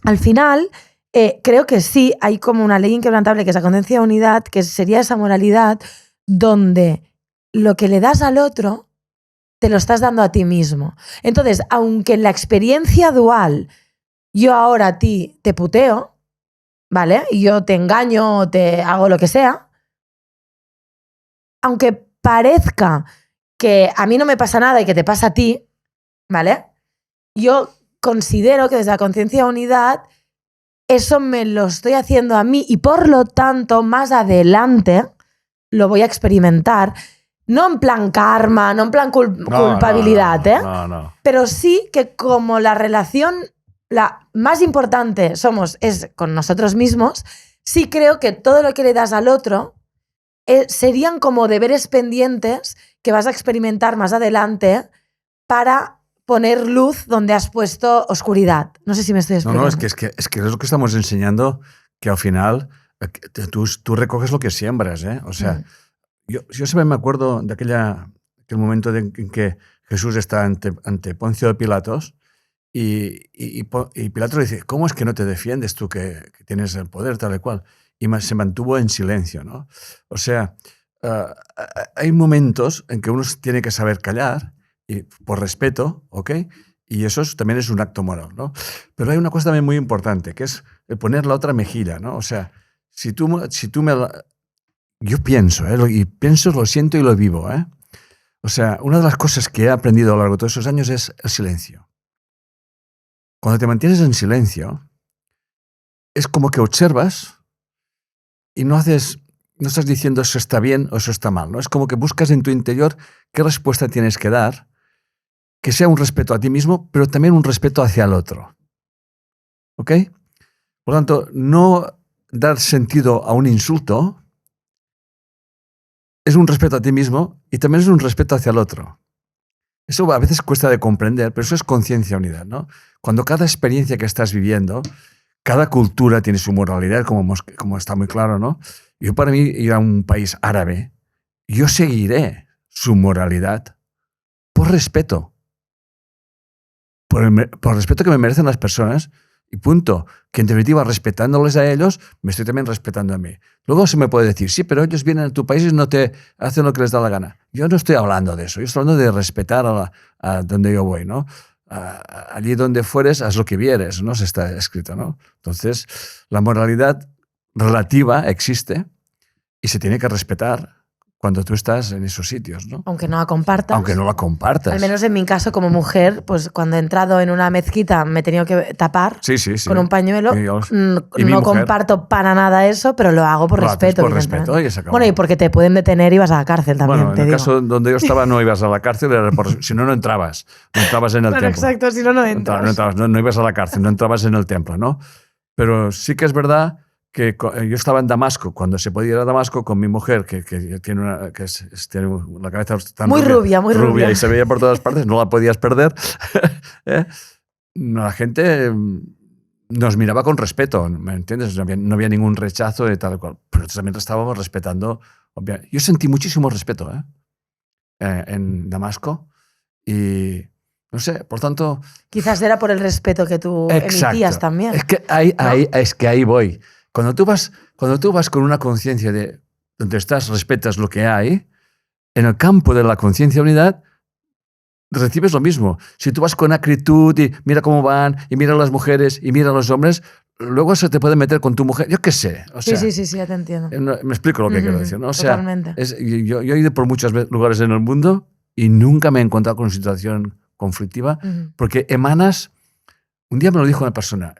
al final creo que sí hay como una ley inquebrantable que es la conciencia de unidad, que sería esa moralidad donde lo que le das al otro te lo estás dando a ti mismo. Entonces, aunque en la experiencia dual yo ahora a ti te puteo, ¿vale? Y yo te engaño o te hago lo que sea, aunque parezca que a mí no me pasa nada y que te pasa a ti, ¿vale? Yo considero que desde la conciencia de unidad eso me lo estoy haciendo a mí y por lo tanto más adelante lo voy a experimentar, no en plan karma, no en plan culpabilidad, No. pero sí que como la relación la más importante es con nosotros mismos, sí creo que todo lo que le das al otro serían como deberes pendientes que vas a experimentar más adelante para poner luz donde has puesto oscuridad. No sé si me estoy explicando. No, es que es lo que estamos enseñando, que al final tú recoges lo que siembras, ¿eh? O sea, yo siempre me acuerdo de aquel momento en que Jesús está ante Poncio de Pilatos y Pilatos le dice, ¿cómo es que no te defiendes tú que tienes el poder tal y cual? Y se mantuvo en silencio, ¿no? O sea, hay momentos en que uno tiene que saber callar y, por respeto, ¿ok? Y eso también es un acto moral, ¿no? Pero hay una cosa también muy importante, que es el poner la otra mejilla, ¿no? O sea, si tú me... Yo pienso, y pienso, lo siento y lo vivo, ¿eh? O sea, una de las cosas que he aprendido a lo largo de todos esos años es el silencio. Cuando te mantienes en silencio, es como que observas y no estás diciendo eso está bien o eso está mal, ¿no? Es como que buscas en tu interior qué respuesta tienes que dar, que sea un respeto a ti mismo, pero también un respeto hacia el otro. ¿Ok? Por lo tanto, no dar sentido a un insulto es un respeto a ti mismo y también es un respeto hacia el otro. Eso a veces cuesta de comprender, pero eso es conciencia unida, ¿no? Cuando cada experiencia que estás viviendo, cada cultura tiene su moralidad, como está muy claro, ¿no? Yo para mí ir a un país árabe, yo seguiré su moralidad por respeto. Por el respeto que me merecen las personas y punto. Que en definitiva, respetándoles a ellos, me estoy también respetando a mí. Luego se me puede decir, sí, pero ellos vienen a tu país y no te hacen lo que les da la gana. Yo no estoy hablando de eso. Yo estoy hablando de respetar a donde yo voy, ¿no? Allí donde fueres, haz lo que vieres, ¿no? Se está escrito, ¿no? Entonces, la moralidad relativa existe y se tiene que respetar cuando tú estás en esos sitios, ¿no? Aunque no la compartas. Aunque no la compartas. Al menos en mi caso como mujer, pues cuando he entrado en una mezquita me he tenido que tapar con un pañuelo. No comparto para nada eso, pero lo hago por respeto. Por respeto y se acabó. Bueno, y porque te pueden detener y vas a la cárcel también. Bueno, en el caso donde yo estaba no ibas a la cárcel, si no, no entrabas. No entrabas en el templo. Exacto, si no, no entras. No ibas a la cárcel, no entrabas en el templo, ¿no? Pero sí que es verdad que yo estaba en Damasco, cuando se podía ir a Damasco con mi mujer, que tiene tiene la cabeza tan muy rubia y se veía por todas partes, no la podías perder. La gente nos miraba con respeto, ¿me entiendes? No había ningún rechazo de tal cual, pero también estábamos respetando. Yo sentí muchísimo respeto en Damasco y no sé, por tanto... Quizás era por el respeto que tú emitías también. Es que ahí voy. Cuando tú vas con una conciencia de donde estás, respetas lo que hay, en el campo de la conciencia de unidad, recibes lo mismo. Si tú vas con acritud y mira cómo van, y mira a las mujeres, y mira a los hombres, luego se te puede meter con tu mujer. Yo qué sé. O sea, sí, ya te entiendo. Me explico lo que quiero decir, ¿no? O sea, totalmente. Yo he ido por muchos lugares en el mundo y nunca me he encontrado con una situación conflictiva, porque emanas... Un día me lo dijo una persona,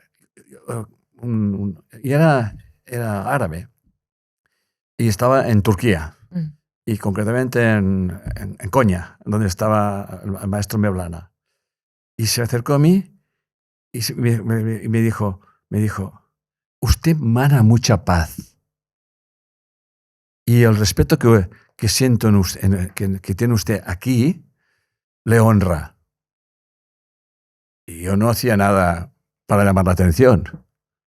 y era árabe, y estaba en Turquía, y concretamente en Konya, donde estaba el maestro Mevlana. Y se acercó a mí y me dijo, usted mana mucha paz. Y el respeto que siento en usted, que tiene usted aquí, le honra. Y yo no hacía nada para llamar la atención,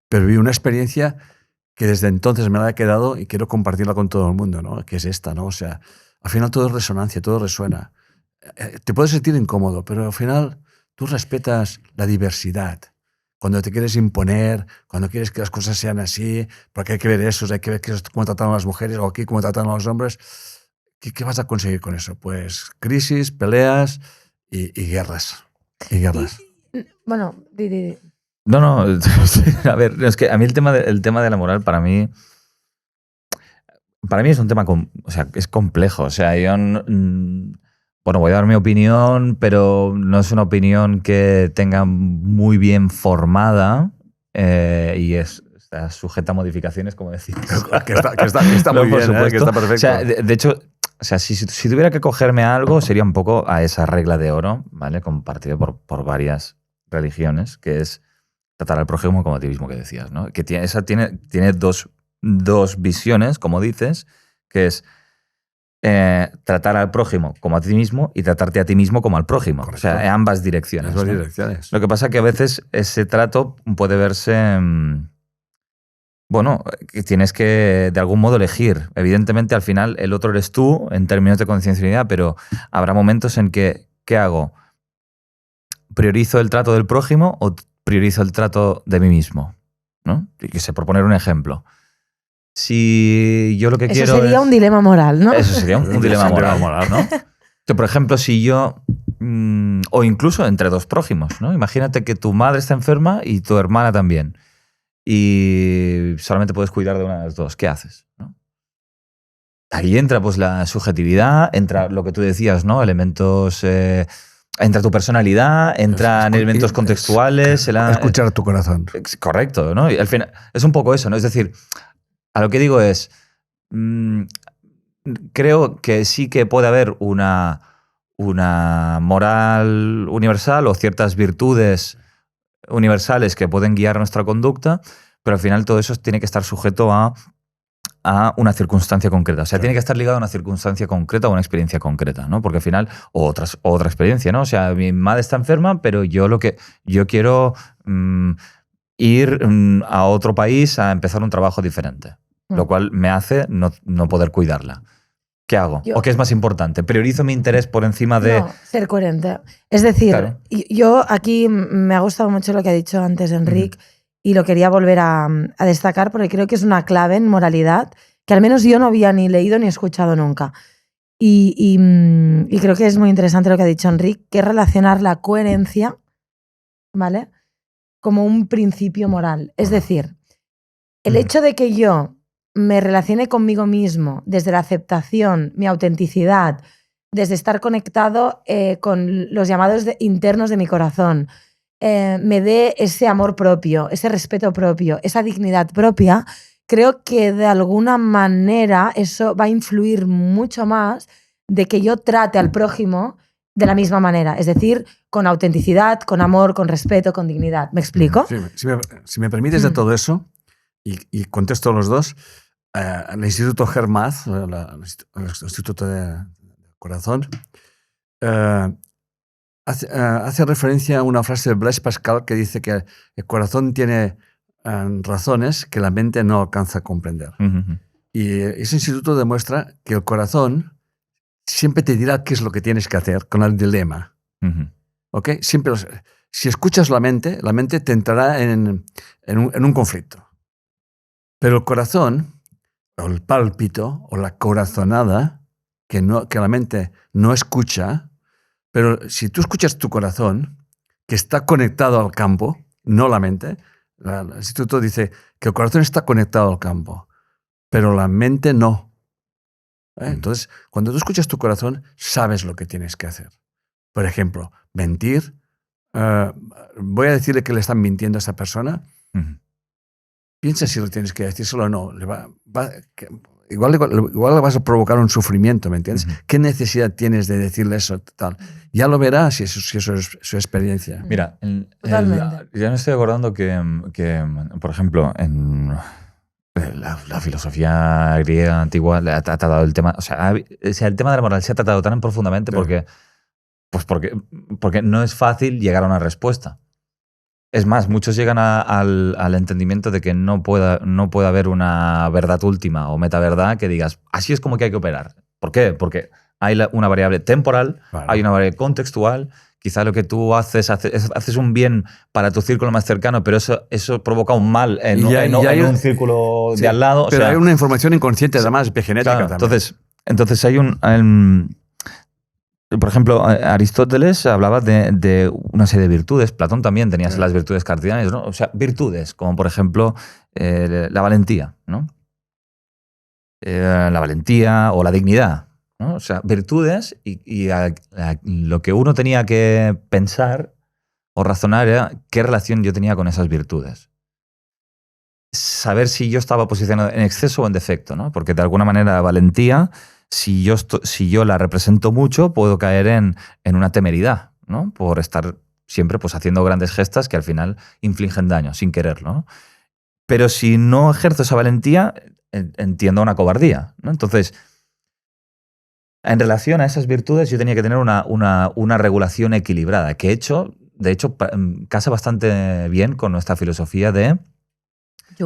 pero vi una experiencia que desde entonces me la he quedado y quiero compartirla con todo el mundo, ¿no? Que es esta, ¿no? O sea, al final todo es resonancia, todo resuena. Te puedes sentir incómodo, pero al final tú respetas la diversidad. Cuando te quieres imponer, cuando quieres que las cosas sean así, porque hay que ver eso, hay que ver cómo tratan a las mujeres o aquí cómo tratan a los hombres, ¿qué vas a conseguir con eso? Pues crisis, peleas y guerras. Y guerras. Bueno, No, a ver, es que a mí el tema de la moral para mí es un tema, o sea, es complejo. O sea, yo, bueno, voy a dar mi opinión, pero no es una opinión que tenga muy bien formada y está sujeta a modificaciones, como decís. Que está muy bien, que está perfecto. O sea, de hecho, o sea, si tuviera que cogerme a algo, sería un poco a esa regla de oro, ¿vale? Compartido por varias religiones, que es tratar al prójimo como a ti mismo, que decías, ¿no? Que esa tiene dos visiones, como dices, que es tratar al prójimo como a ti mismo y tratarte a ti mismo como al prójimo. Correcto. O sea, en ambas direcciones. Ambas ¿no? direcciones. Lo que pasa es que a veces ese trato puede verse... bueno, que tienes que de algún modo elegir. Evidentemente, al final, el otro eres tú en términos de conciencialidad, pero habrá momentos en que, ¿qué hago? ¿Priorizo el trato del prójimo o priorizo el trato de mí mismo? ¿No? Y sé, por poner un ejemplo. Si yo lo que quiero eso sería un dilema moral, ¿no? Eso sería un dilema moral, ¿no? Que, por ejemplo, si yo... o incluso entre dos prójimos, ¿no? Imagínate que tu madre está enferma y tu hermana también. Y solamente puedes cuidar de una de las dos. ¿Qué haces? ¿No? Ahí entra pues la subjetividad, entra lo que tú decías, ¿no? Elementos... entra tu personalidad, entran elementos contextuales... Escuchar tu corazón. Correcto, ¿no? Y al final es un poco eso, ¿no? Es decir... A lo que digo es, creo que sí que puede haber una moral universal o ciertas virtudes universales que pueden guiar nuestra conducta, pero al final todo eso tiene que estar sujeto a una circunstancia concreta. O sea, tiene que estar ligado a una circunstancia concreta o a una experiencia concreta, ¿no? Porque al final, otra experiencia, ¿no? O sea, mi madre está enferma, pero yo quiero ir a otro país a empezar un trabajo diferente. Lo cual me hace no poder cuidarla. ¿Qué hago? ¿O qué es más importante? ¿Priorizo mi interés por encima de...? No, ser coherente. Es decir, claro. Yo aquí me ha gustado mucho lo que ha dicho antes Enric y lo quería volver a destacar porque creo que es una clave en moralidad que al menos yo no había ni leído ni escuchado nunca. Y creo que es muy interesante lo que ha dicho Enric, que es relacionar la coherencia, ¿vale?, como un principio moral. Es decir, el hecho de que yo me relacione conmigo mismo desde la aceptación, mi autenticidad, desde estar conectado con los llamados internos de mi corazón, me dé ese amor propio, ese respeto propio, esa dignidad propia, creo que de alguna manera eso va a influir mucho más de que yo trate al prójimo de la misma manera, es decir, con autenticidad, con amor, con respeto, con dignidad. ¿Me explico? Sí, si me permites de todo eso, y contesto los dos, el Instituto Hermaz, el Instituto del Corazón, hace referencia a una frase de Blaise Pascal que dice que el corazón tiene razones que la mente no alcanza a comprender. Y ese instituto demuestra que el corazón siempre te dirá qué es lo que tienes que hacer con el dilema. ¿Ok? Siempre, si escuchas la mente te entrará en un conflicto. Pero el corazón, o el pálpito, o la corazonada, que la mente no escucha, pero si tú escuchas tu corazón, que está conectado al campo, no la mente, el instituto dice que el corazón está conectado al campo, pero la mente no. Entonces, cuando tú escuchas tu corazón, sabes lo que tienes que hacer. Por ejemplo, mentir. Voy a decirle que le están mintiendo a esa persona. Piensa si lo tienes que decírselo o no. Igual le vas a provocar un sufrimiento, ¿me entiendes? ¿Qué necesidad tienes de decirle eso? Tal? Ya lo verás si eso es su experiencia. Mira, ya me estoy acordando que, por ejemplo, en la filosofía griega antigua ha tratado el tema... O sea, el tema de la moral se ha tratado tan profundamente porque no es fácil llegar a una respuesta. Es más, muchos llegan al entendimiento de que no pueda haber una verdad última o metaverdad que digas, así es como que hay que operar. ¿Por qué? Porque hay una variable temporal, Claro. hay una variable contextual. Quizá lo que tú haces un bien para tu círculo más cercano, pero eso provoca un mal en un círculo Sí, de al lado. Pero hay una información inconsciente, además, epigenética Claro, también. entonces hay por ejemplo, Aristóteles hablaba de una serie de virtudes. Platón también tenía las virtudes cartesianas, ¿no? O sea, virtudes, como por ejemplo la valentía, ¿no? La valentía o la dignidad, ¿no? O sea, virtudes y lo que uno tenía que pensar o razonar era qué relación yo tenía con esas virtudes. Saber si yo estaba posicionado en exceso o en defecto, ¿no? Porque de alguna manera la valentía, si yo la represento mucho, puedo caer en una temeridad, ¿no? Por estar siempre pues, haciendo grandes gestas que al final infligen daño, sin quererlo, ¿no? Pero si no ejerzo esa valentía, entiendo una cobardía, ¿no? Entonces, en relación a esas virtudes, yo tenía que tener una regulación equilibrada, que de hecho, casa bastante bien con nuestra filosofía de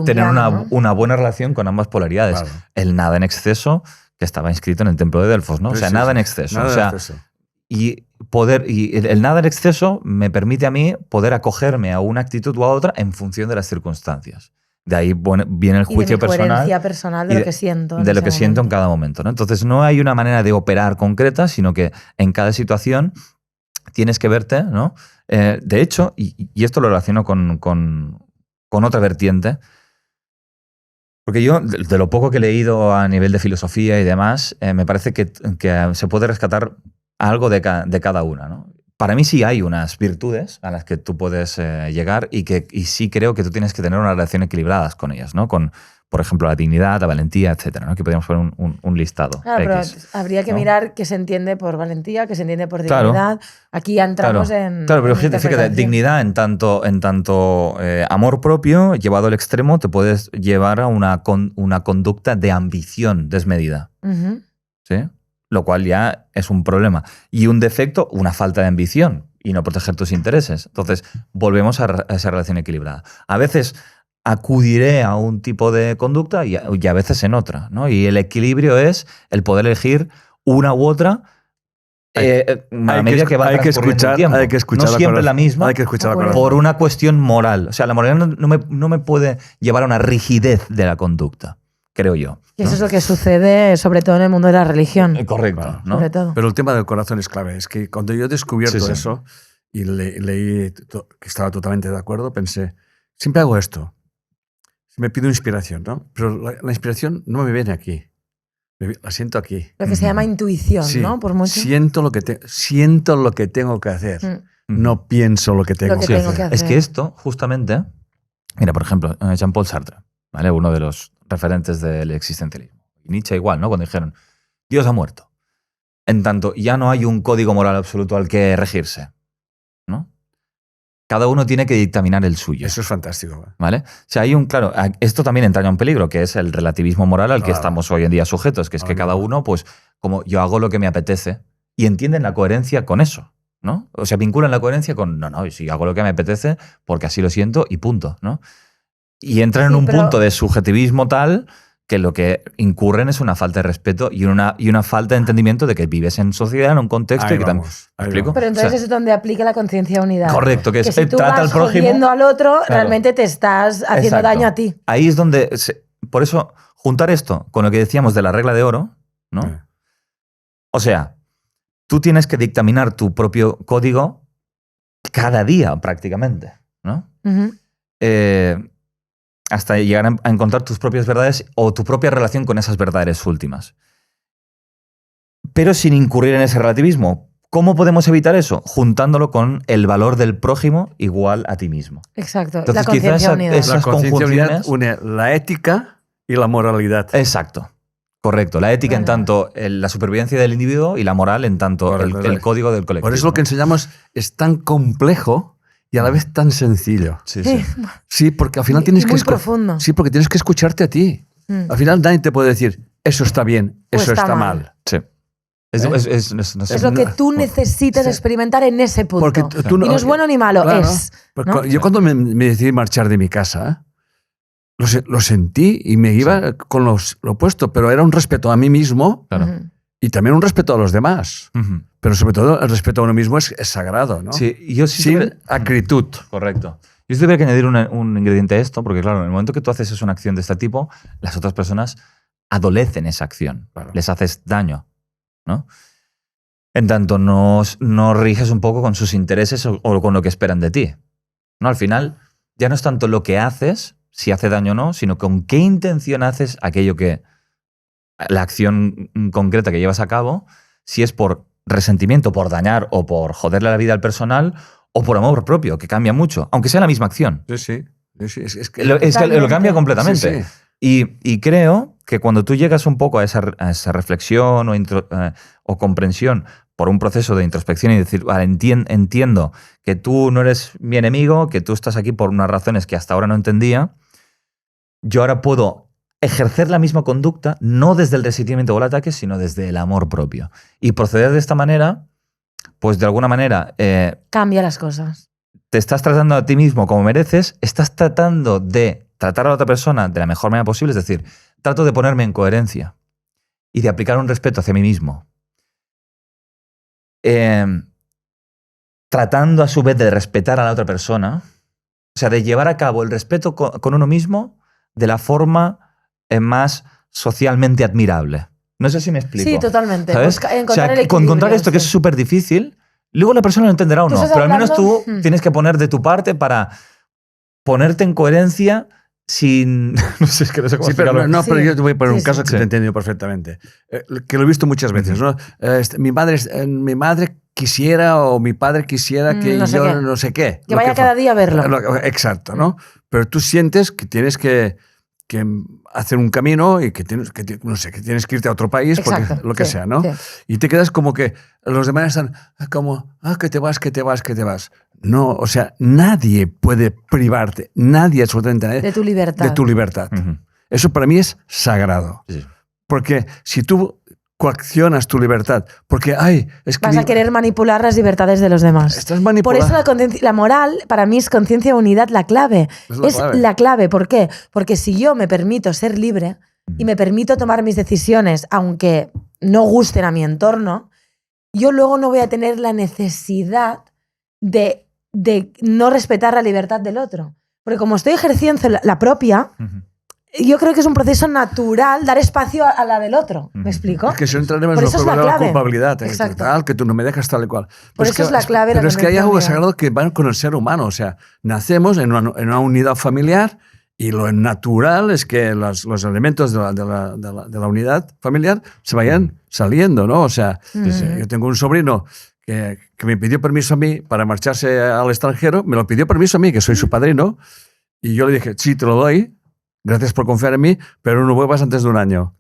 tener una buena relación con ambas polaridades. Claro. El nada en exceso, que estaba inscrito en el templo de Delfos, ¿no? O sea, nada en exceso. Nada o sea, en exceso. Y el nada en exceso me permite a mí poder acogerme a una actitud u a otra en función de las circunstancias. De ahí viene el juicio y de mi coherencia personal. personal de lo que siento. De lo que siento en cada momento, ¿no? Entonces no hay una manera de operar concreta, sino que en cada situación tienes que verte, ¿no? De hecho, y esto lo relaciono con otra vertiente, porque yo, de lo poco que he leído a nivel de filosofía y demás, me parece que se puede rescatar algo de cada una, ¿no? Para mí sí hay unas virtudes a las que tú puedes llegar y sí creo que tú tienes que tener una relación equilibrada con ellas, ¿no? Con, por ejemplo, la dignidad, la valentía, etcétera, ¿no? Aquí podríamos poner un listado. Claro, pero X, habría que ¿no? mirar qué se entiende por valentía, qué se entiende por Claro. dignidad. Aquí ya entramos en. Claro, pero en fíjate, interpretación. dignidad en tanto amor propio, llevado al extremo, te puedes llevar a una conducta de ambición desmedida. Ujú. ¿Sí? Lo cual ya es un problema. Y un defecto, una falta de ambición y no proteger tus intereses. Entonces, volvemos a esa relación equilibrada. A veces acudiré a un tipo de conducta y a veces en otra, ¿no? Y el equilibrio es el poder elegir una u otra a medida que va transcurriendo el tiempo. Hay que escuchar no siempre la misma, Hay que escuchar por una cuestión moral. O sea, la moralidad no me puede llevar a una rigidez de la conducta, creo yo. Y eso es lo que sucede sobre todo en el mundo de la religión. Correcto, Claro. ¿no? Sobre todo. Pero el tema del corazón es clave. Es que cuando yo he descubierto Sí. eso y leí que estaba totalmente de acuerdo, pensé, siempre hago esto. Me pido inspiración, ¿no? Pero la inspiración no me viene aquí. La siento aquí. Lo que se llama intuición, Sí, ¿no? Por mucho. siento lo que tengo que hacer. No pienso lo que tengo que hacer. Es que esto, justamente, mira, por ejemplo, Jean-Paul Sartre, ¿vale? Uno de los referentes del existencialismo. Y Nietzsche igual, ¿no? Cuando dijeron, Dios ha muerto. En tanto, ya no hay un código moral absoluto al que regirse, ¿no? Cada uno tiene que dictaminar el suyo. Eso es fantástico. ¿Vale? O sea, claro, esto también entraña un peligro, que es el relativismo moral al que estamos hoy en día sujetos, que es que cada uno, pues, como yo hago lo que me apetece, y entienden la coherencia con eso, ¿no? O sea, vinculan la coherencia con, no, si hago lo que me apetece, porque así lo siento y punto, ¿no? Y entran en un punto de subjetivismo tal que lo que incurren es una falta de respeto y una falta de entendimiento de que vives en sociedad, en un contexto y que ¿me explico? Pero entonces es donde aplica la conciencia unidad. Correcto, que si tú trata vas al prójimo jodiendo al otro, realmente te estás haciendo daño a ti. Ahí es donde, por eso, juntar esto con lo que decíamos de la regla de oro, ¿no? O sea, tú tienes que dictaminar tu propio código cada día prácticamente, ¿no? Hasta llegar a encontrar tus propias verdades o tu propia relación con esas verdades últimas. Pero sin incurrir en ese relativismo. ¿Cómo podemos evitar eso? Juntándolo con el valor del prójimo igual a ti mismo. Exacto. Entonces, la conciencia unida. La conciencia unida une la ética y la moralidad. Exacto. Correcto. La ética en tanto la supervivencia del individuo y la moral en tanto el código del colectivo. Por eso lo que enseñamos es tan complejo y a la vez tan sencillo. Sí, porque al final tienes que profundo. Sí, porque tienes que escucharte a ti. Al final nadie te puede decir, eso está bien, eso está mal. Sí. Es lo que tú necesitas experimentar en ese punto. Porque tú y no es bueno ni malo, claro, ¿no? Yo cuando me decidí marchar de mi casa, lo sentí y me iba con lo opuesto, pero era un respeto a mí mismo y también un respeto a los demás. Pero sobre todo el respeto a uno mismo es sagrado, ¿no? Sí, yo sin acritud. Correcto. Yo sí tuviera que añadir un ingrediente a esto, porque claro, en el momento que tú haces una acción de este tipo, las otras personas adolecen esa acción, les haces daño, ¿no? En tanto no riges un poco con sus intereses o con lo que esperan de ti. ¿No? Al final, ya no es tanto lo que haces, si hace daño o no, sino con qué intención haces aquello que... la acción concreta que llevas a cabo, si es por resentimiento, por dañar o por joderle la vida al personal o por amor propio, que cambia mucho, aunque sea la misma acción. Sí. Es que lo cambia completamente. Sí. Y creo que cuando tú llegas un poco a esa reflexión o comprensión por un proceso de introspección y decir, vale, entiendo que tú no eres mi enemigo, que tú estás aquí por unas razones que hasta ahora no entendía, yo ahora puedo ejercer la misma conducta, no desde el resentimiento o el ataque, sino desde el amor propio. Y proceder de esta manera, pues de alguna manera... cambia las cosas. Te estás tratando a ti mismo como mereces, estás tratando de tratar a la otra persona de la mejor manera posible, es decir, trato de ponerme en coherencia y de aplicar un respeto hacia mí mismo. Tratando a su vez de respetar a la otra persona, o sea, de llevar a cabo el respeto con uno mismo de la forma más socialmente admirable. No sé si me explico. Sí, totalmente. ¿Sabes? Encontrar esto que es súper difícil, luego la persona lo entenderá o no, pero al menos tú tienes que poner de tu parte para ponerte en coherencia sin... No sé, es que no sé cómo explicarlo. Pero yo te voy a poner un caso que te he entendido perfectamente. Que lo he visto muchas veces, ¿no? Mi madre quisiera o mi padre quisiera que yo no sé qué. Que vaya cada día a verlo. Exacto, ¿no? Pero tú sientes que tienes que hacer un camino y que tienes que irte a otro país, porque lo que sea, ¿no? Sí. Y te quedas como que los demás están como, que te vas. No, o sea, nadie puede privarte, absolutamente nadie, de tu libertad. De tu libertad. Eso para mí es sagrado. Sí. Porque si tú coaccionas tu libertad, porque es que vas a querer manipular las libertades de los demás. Estás manipulando. Por eso la moral, para mí, es conciencia de unidad la clave. Es la clave. ¿Por qué? Porque si yo me permito ser libre y me permito tomar mis decisiones, aunque no gusten a mi entorno, yo luego no voy a tener la necesidad de no respetar la libertad del otro. Porque como estoy ejerciendo la propia... Yo creo que es un proceso natural dar espacio a la del otro. ¿Me explico? Es que si entraremos en la culpabilidad, tal, que tú no me dejas tal y cual. Por eso es la clave. Pero es que hay algo sagrado que va con el ser humano. O sea, nacemos en una unidad familiar y lo natural es que los elementos de la unidad familiar se vayan saliendo, ¿no? O sea, yo tengo un sobrino que me pidió permiso a mí para marcharse al extranjero, me lo pidió permiso a mí, que soy su padrino, y yo le dije, sí, te lo doy. Gracias por confiar en mí, pero no vuelvas antes de un año.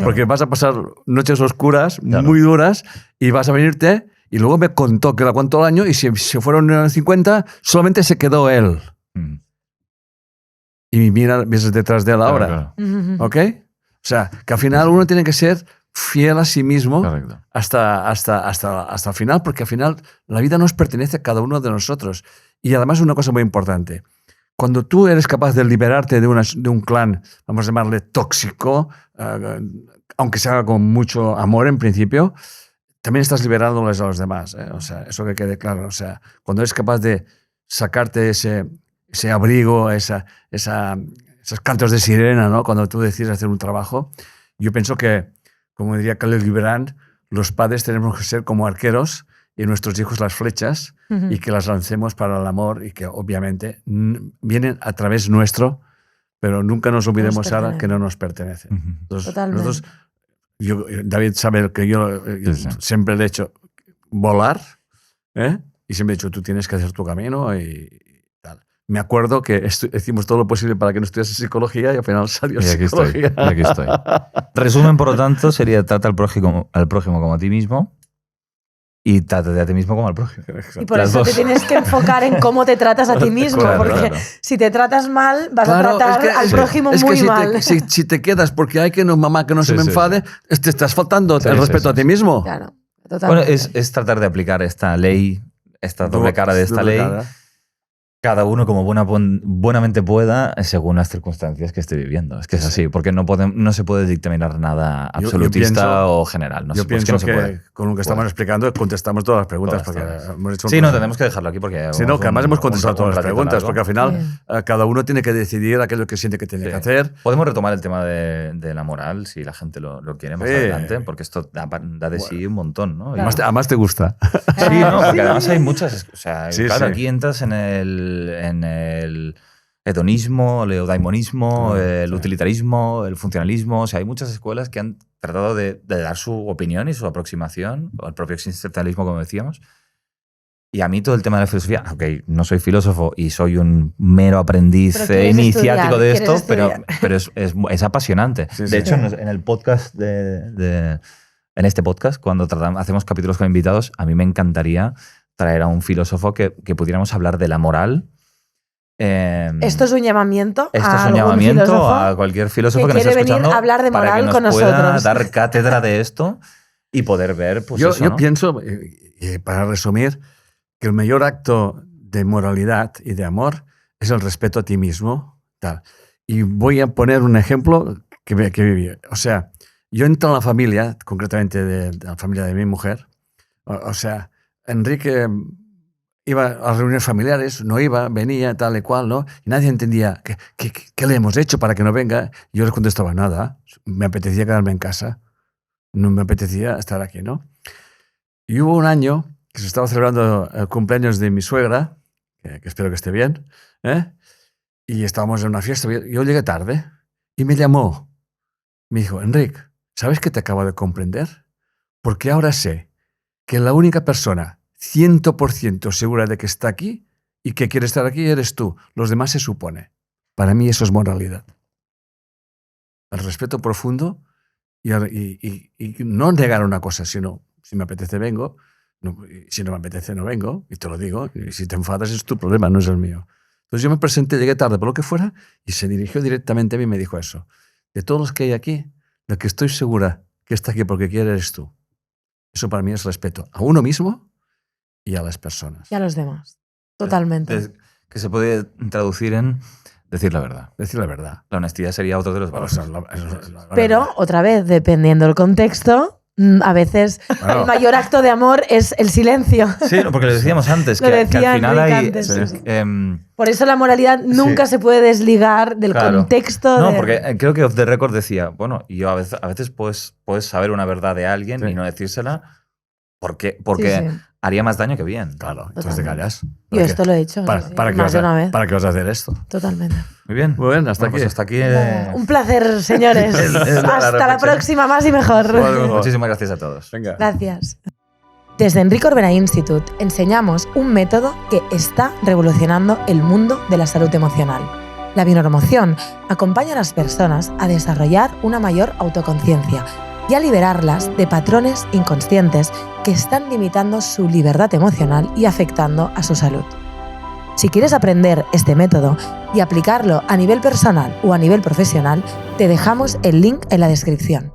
Porque vas a pasar noches oscuras, muy duras, y vas a venirte. Y luego me contó que la aguantó el año y si se fueron 50, solamente se quedó él. Y mira, vienes detrás de él ahora. ¿Ok? O sea, que al final uno tiene que ser fiel a sí mismo hasta el final, porque al final la vida nos pertenece a cada uno de nosotros. Y además una cosa muy importante. Cuando tú eres capaz de liberarte de un clan, vamos a llamarle tóxico, aunque se haga con mucho amor en principio, también estás liberándoles a los demás. O sea, eso que quede claro. O sea, cuando eres capaz de sacarte ese abrigo, esos cantos de sirena, ¿no? Cuando tú decides hacer un trabajo, yo pienso que, como diría Khalil Gibran, los padres tenemos que ser como arqueros y nuestros hijos las flechas, y que las lancemos para el amor y que obviamente vienen a través nuestro, pero nunca nos olvidemos ahora que no nos pertenece. Totalmente. Nosotros, David sabe que yo siempre le he hecho volar, y siempre he dicho, tú tienes que hacer tu camino y tal. Me acuerdo que hicimos todo lo posible para que no estudiase psicología y al final salió psicología. Y aquí estoy. Resumen, por lo tanto, sería trata al prójimo como a ti mismo. y trátate a ti mismo como al prójimo. Y por Las eso dos. te tienes que enfocar en cómo te tratas a ti mismo, Claro, porque claro. si te tratas mal, vas Claro, a tratar al prójimo es que muy si mal. si te quedas porque hay que no, mamá, que no se Sí, me sí, enfade, te estás faltando Sí, el sí, respeto sí, a ti mismo. Claro, Bueno, totalmente. es tratar de aplicar esta ley, esta doble cara de esta Doble ley, cara. cada uno como buenamente pueda, según las circunstancias que esté viviendo. Es que es así, porque no se puede dictaminar nada Yo absolutista pienso- o general. No Yo sé, pues pienso no se que puede. con lo que estamos Puede. explicando contestamos todas las preguntas. Todas, porque todas. hemos hecho un Sí, no, programa. tenemos que dejarlo aquí porque... Sí, no, que además hemos contestado todas las ratito preguntas, largo. porque al final Sí. cada uno tiene que decidir aquello que siente que tiene Sí. que hacer. Podemos retomar el tema de la moral si la gente lo quiere más Sí. adelante, porque esto da de sí un montón, ¿no? Y- Además te gusta. Sí, no, porque además hay muchas. O sea, Sí, claro, sí. aquí entras en el hedonismo, el eudaimonismo, Claro, el sí. utilitarismo, el funcionalismo. O sea, hay muchas escuelas que han tratado de dar su opinión y su aproximación, o el propio existencialismo, como decíamos. Y a mí todo el tema de la filosofía, aunque no soy filósofo y soy un mero aprendiz Pero quieres iniciático de estudiar, esto, quieres pero es apasionante. Sí, de sí. hecho, en el podcast en este podcast, cuando hacemos capítulos con invitados, a mí me encantaría traer a un filósofo que pudiéramos hablar de la moral. Esto es un llamamiento Esto a es un algún llamamiento filósofo a cualquier filósofo que que nos esté quiere venir escuchando a hablar de para moral que nos con pueda nosotros. dar cátedra de esto y poder ver, pues yo eso, ¿no? pienso, para resumir, que el mayor acto de moralidad y de amor es el respeto a ti mismo. Tal. Y voy a poner un ejemplo que viví. O sea, yo entro en la familia, concretamente de la familia de mi mujer. O sea, Enrique iba a reuniones familiares, no iba, venía, tal y cual, ¿no? Y nadie entendía qué le hemos hecho para que no venga. Yo les contestaba nada. Me apetecía quedarme en casa. No me apetecía estar aquí, ¿no? Y hubo un año que se estaba celebrando el cumpleaños de mi suegra, que espero que esté bien, ¿eh? Y estábamos en una fiesta. Yo llegué tarde y me llamó. Me dijo, Enrique, ¿sabes qué te acabo de comprender? Porque ahora sé que la única persona 100% segura de que está aquí y que quiere estar aquí eres tú. Los demás se supone. Para mí eso es moralidad. El respeto profundo y no negar una cosa, sino si me apetece vengo, si no me apetece no vengo, y te lo digo, y si te enfadas es tu problema, no es el mío. Entonces yo me presenté, llegué tarde por lo que fuera y se dirigió directamente a mí y me dijo eso. De todos los que hay aquí, del que estoy segura que está aquí porque quiere eres tú. Eso para mí es respeto a uno mismo y a las personas. Y a los demás. Totalmente. Que se puede traducir en decir la verdad. Decir la verdad. La honestidad sería otro de los O valores. sea, Pero, otra vez, dependiendo del contexto, a veces Claro. el mayor acto de amor es el silencio. Sí, porque lo decíamos antes, Lo que decía al final Enrique hay... antes, sí, sí. em, Por eso la moralidad nunca se puede desligar del Claro. contexto. No, de... porque creo que Off the Record decía, bueno, y yo a veces puedes saber una verdad de alguien Sí. y no decírsela porque Sí, sí. haría más daño que bien. Claro, entonces te Totalmente. callas. Yo esto lo he hecho. ¿Para, sí, sí, para qué más vas de una vez. ¿Para qué vas a hacer esto? Totalmente. Muy bien. Muy bien, hasta Bueno, pues aquí. hasta aquí. Un placer, señores. la Hasta la reflexión. próxima, más y mejor. Bueno. Muchísimas gracias a todos. Venga. Gracias. Desde Enrique Orbera Institute enseñamos un método que está revolucionando el mundo de la salud emocional. La bioneuromoción acompaña a las personas a desarrollar una mayor autoconciencia y a liberarlas de patrones inconscientes que están limitando su libertad emocional y afectando a su salud. Si quieres aprender este método y aplicarlo a nivel personal o a nivel profesional, te dejamos el link en la descripción.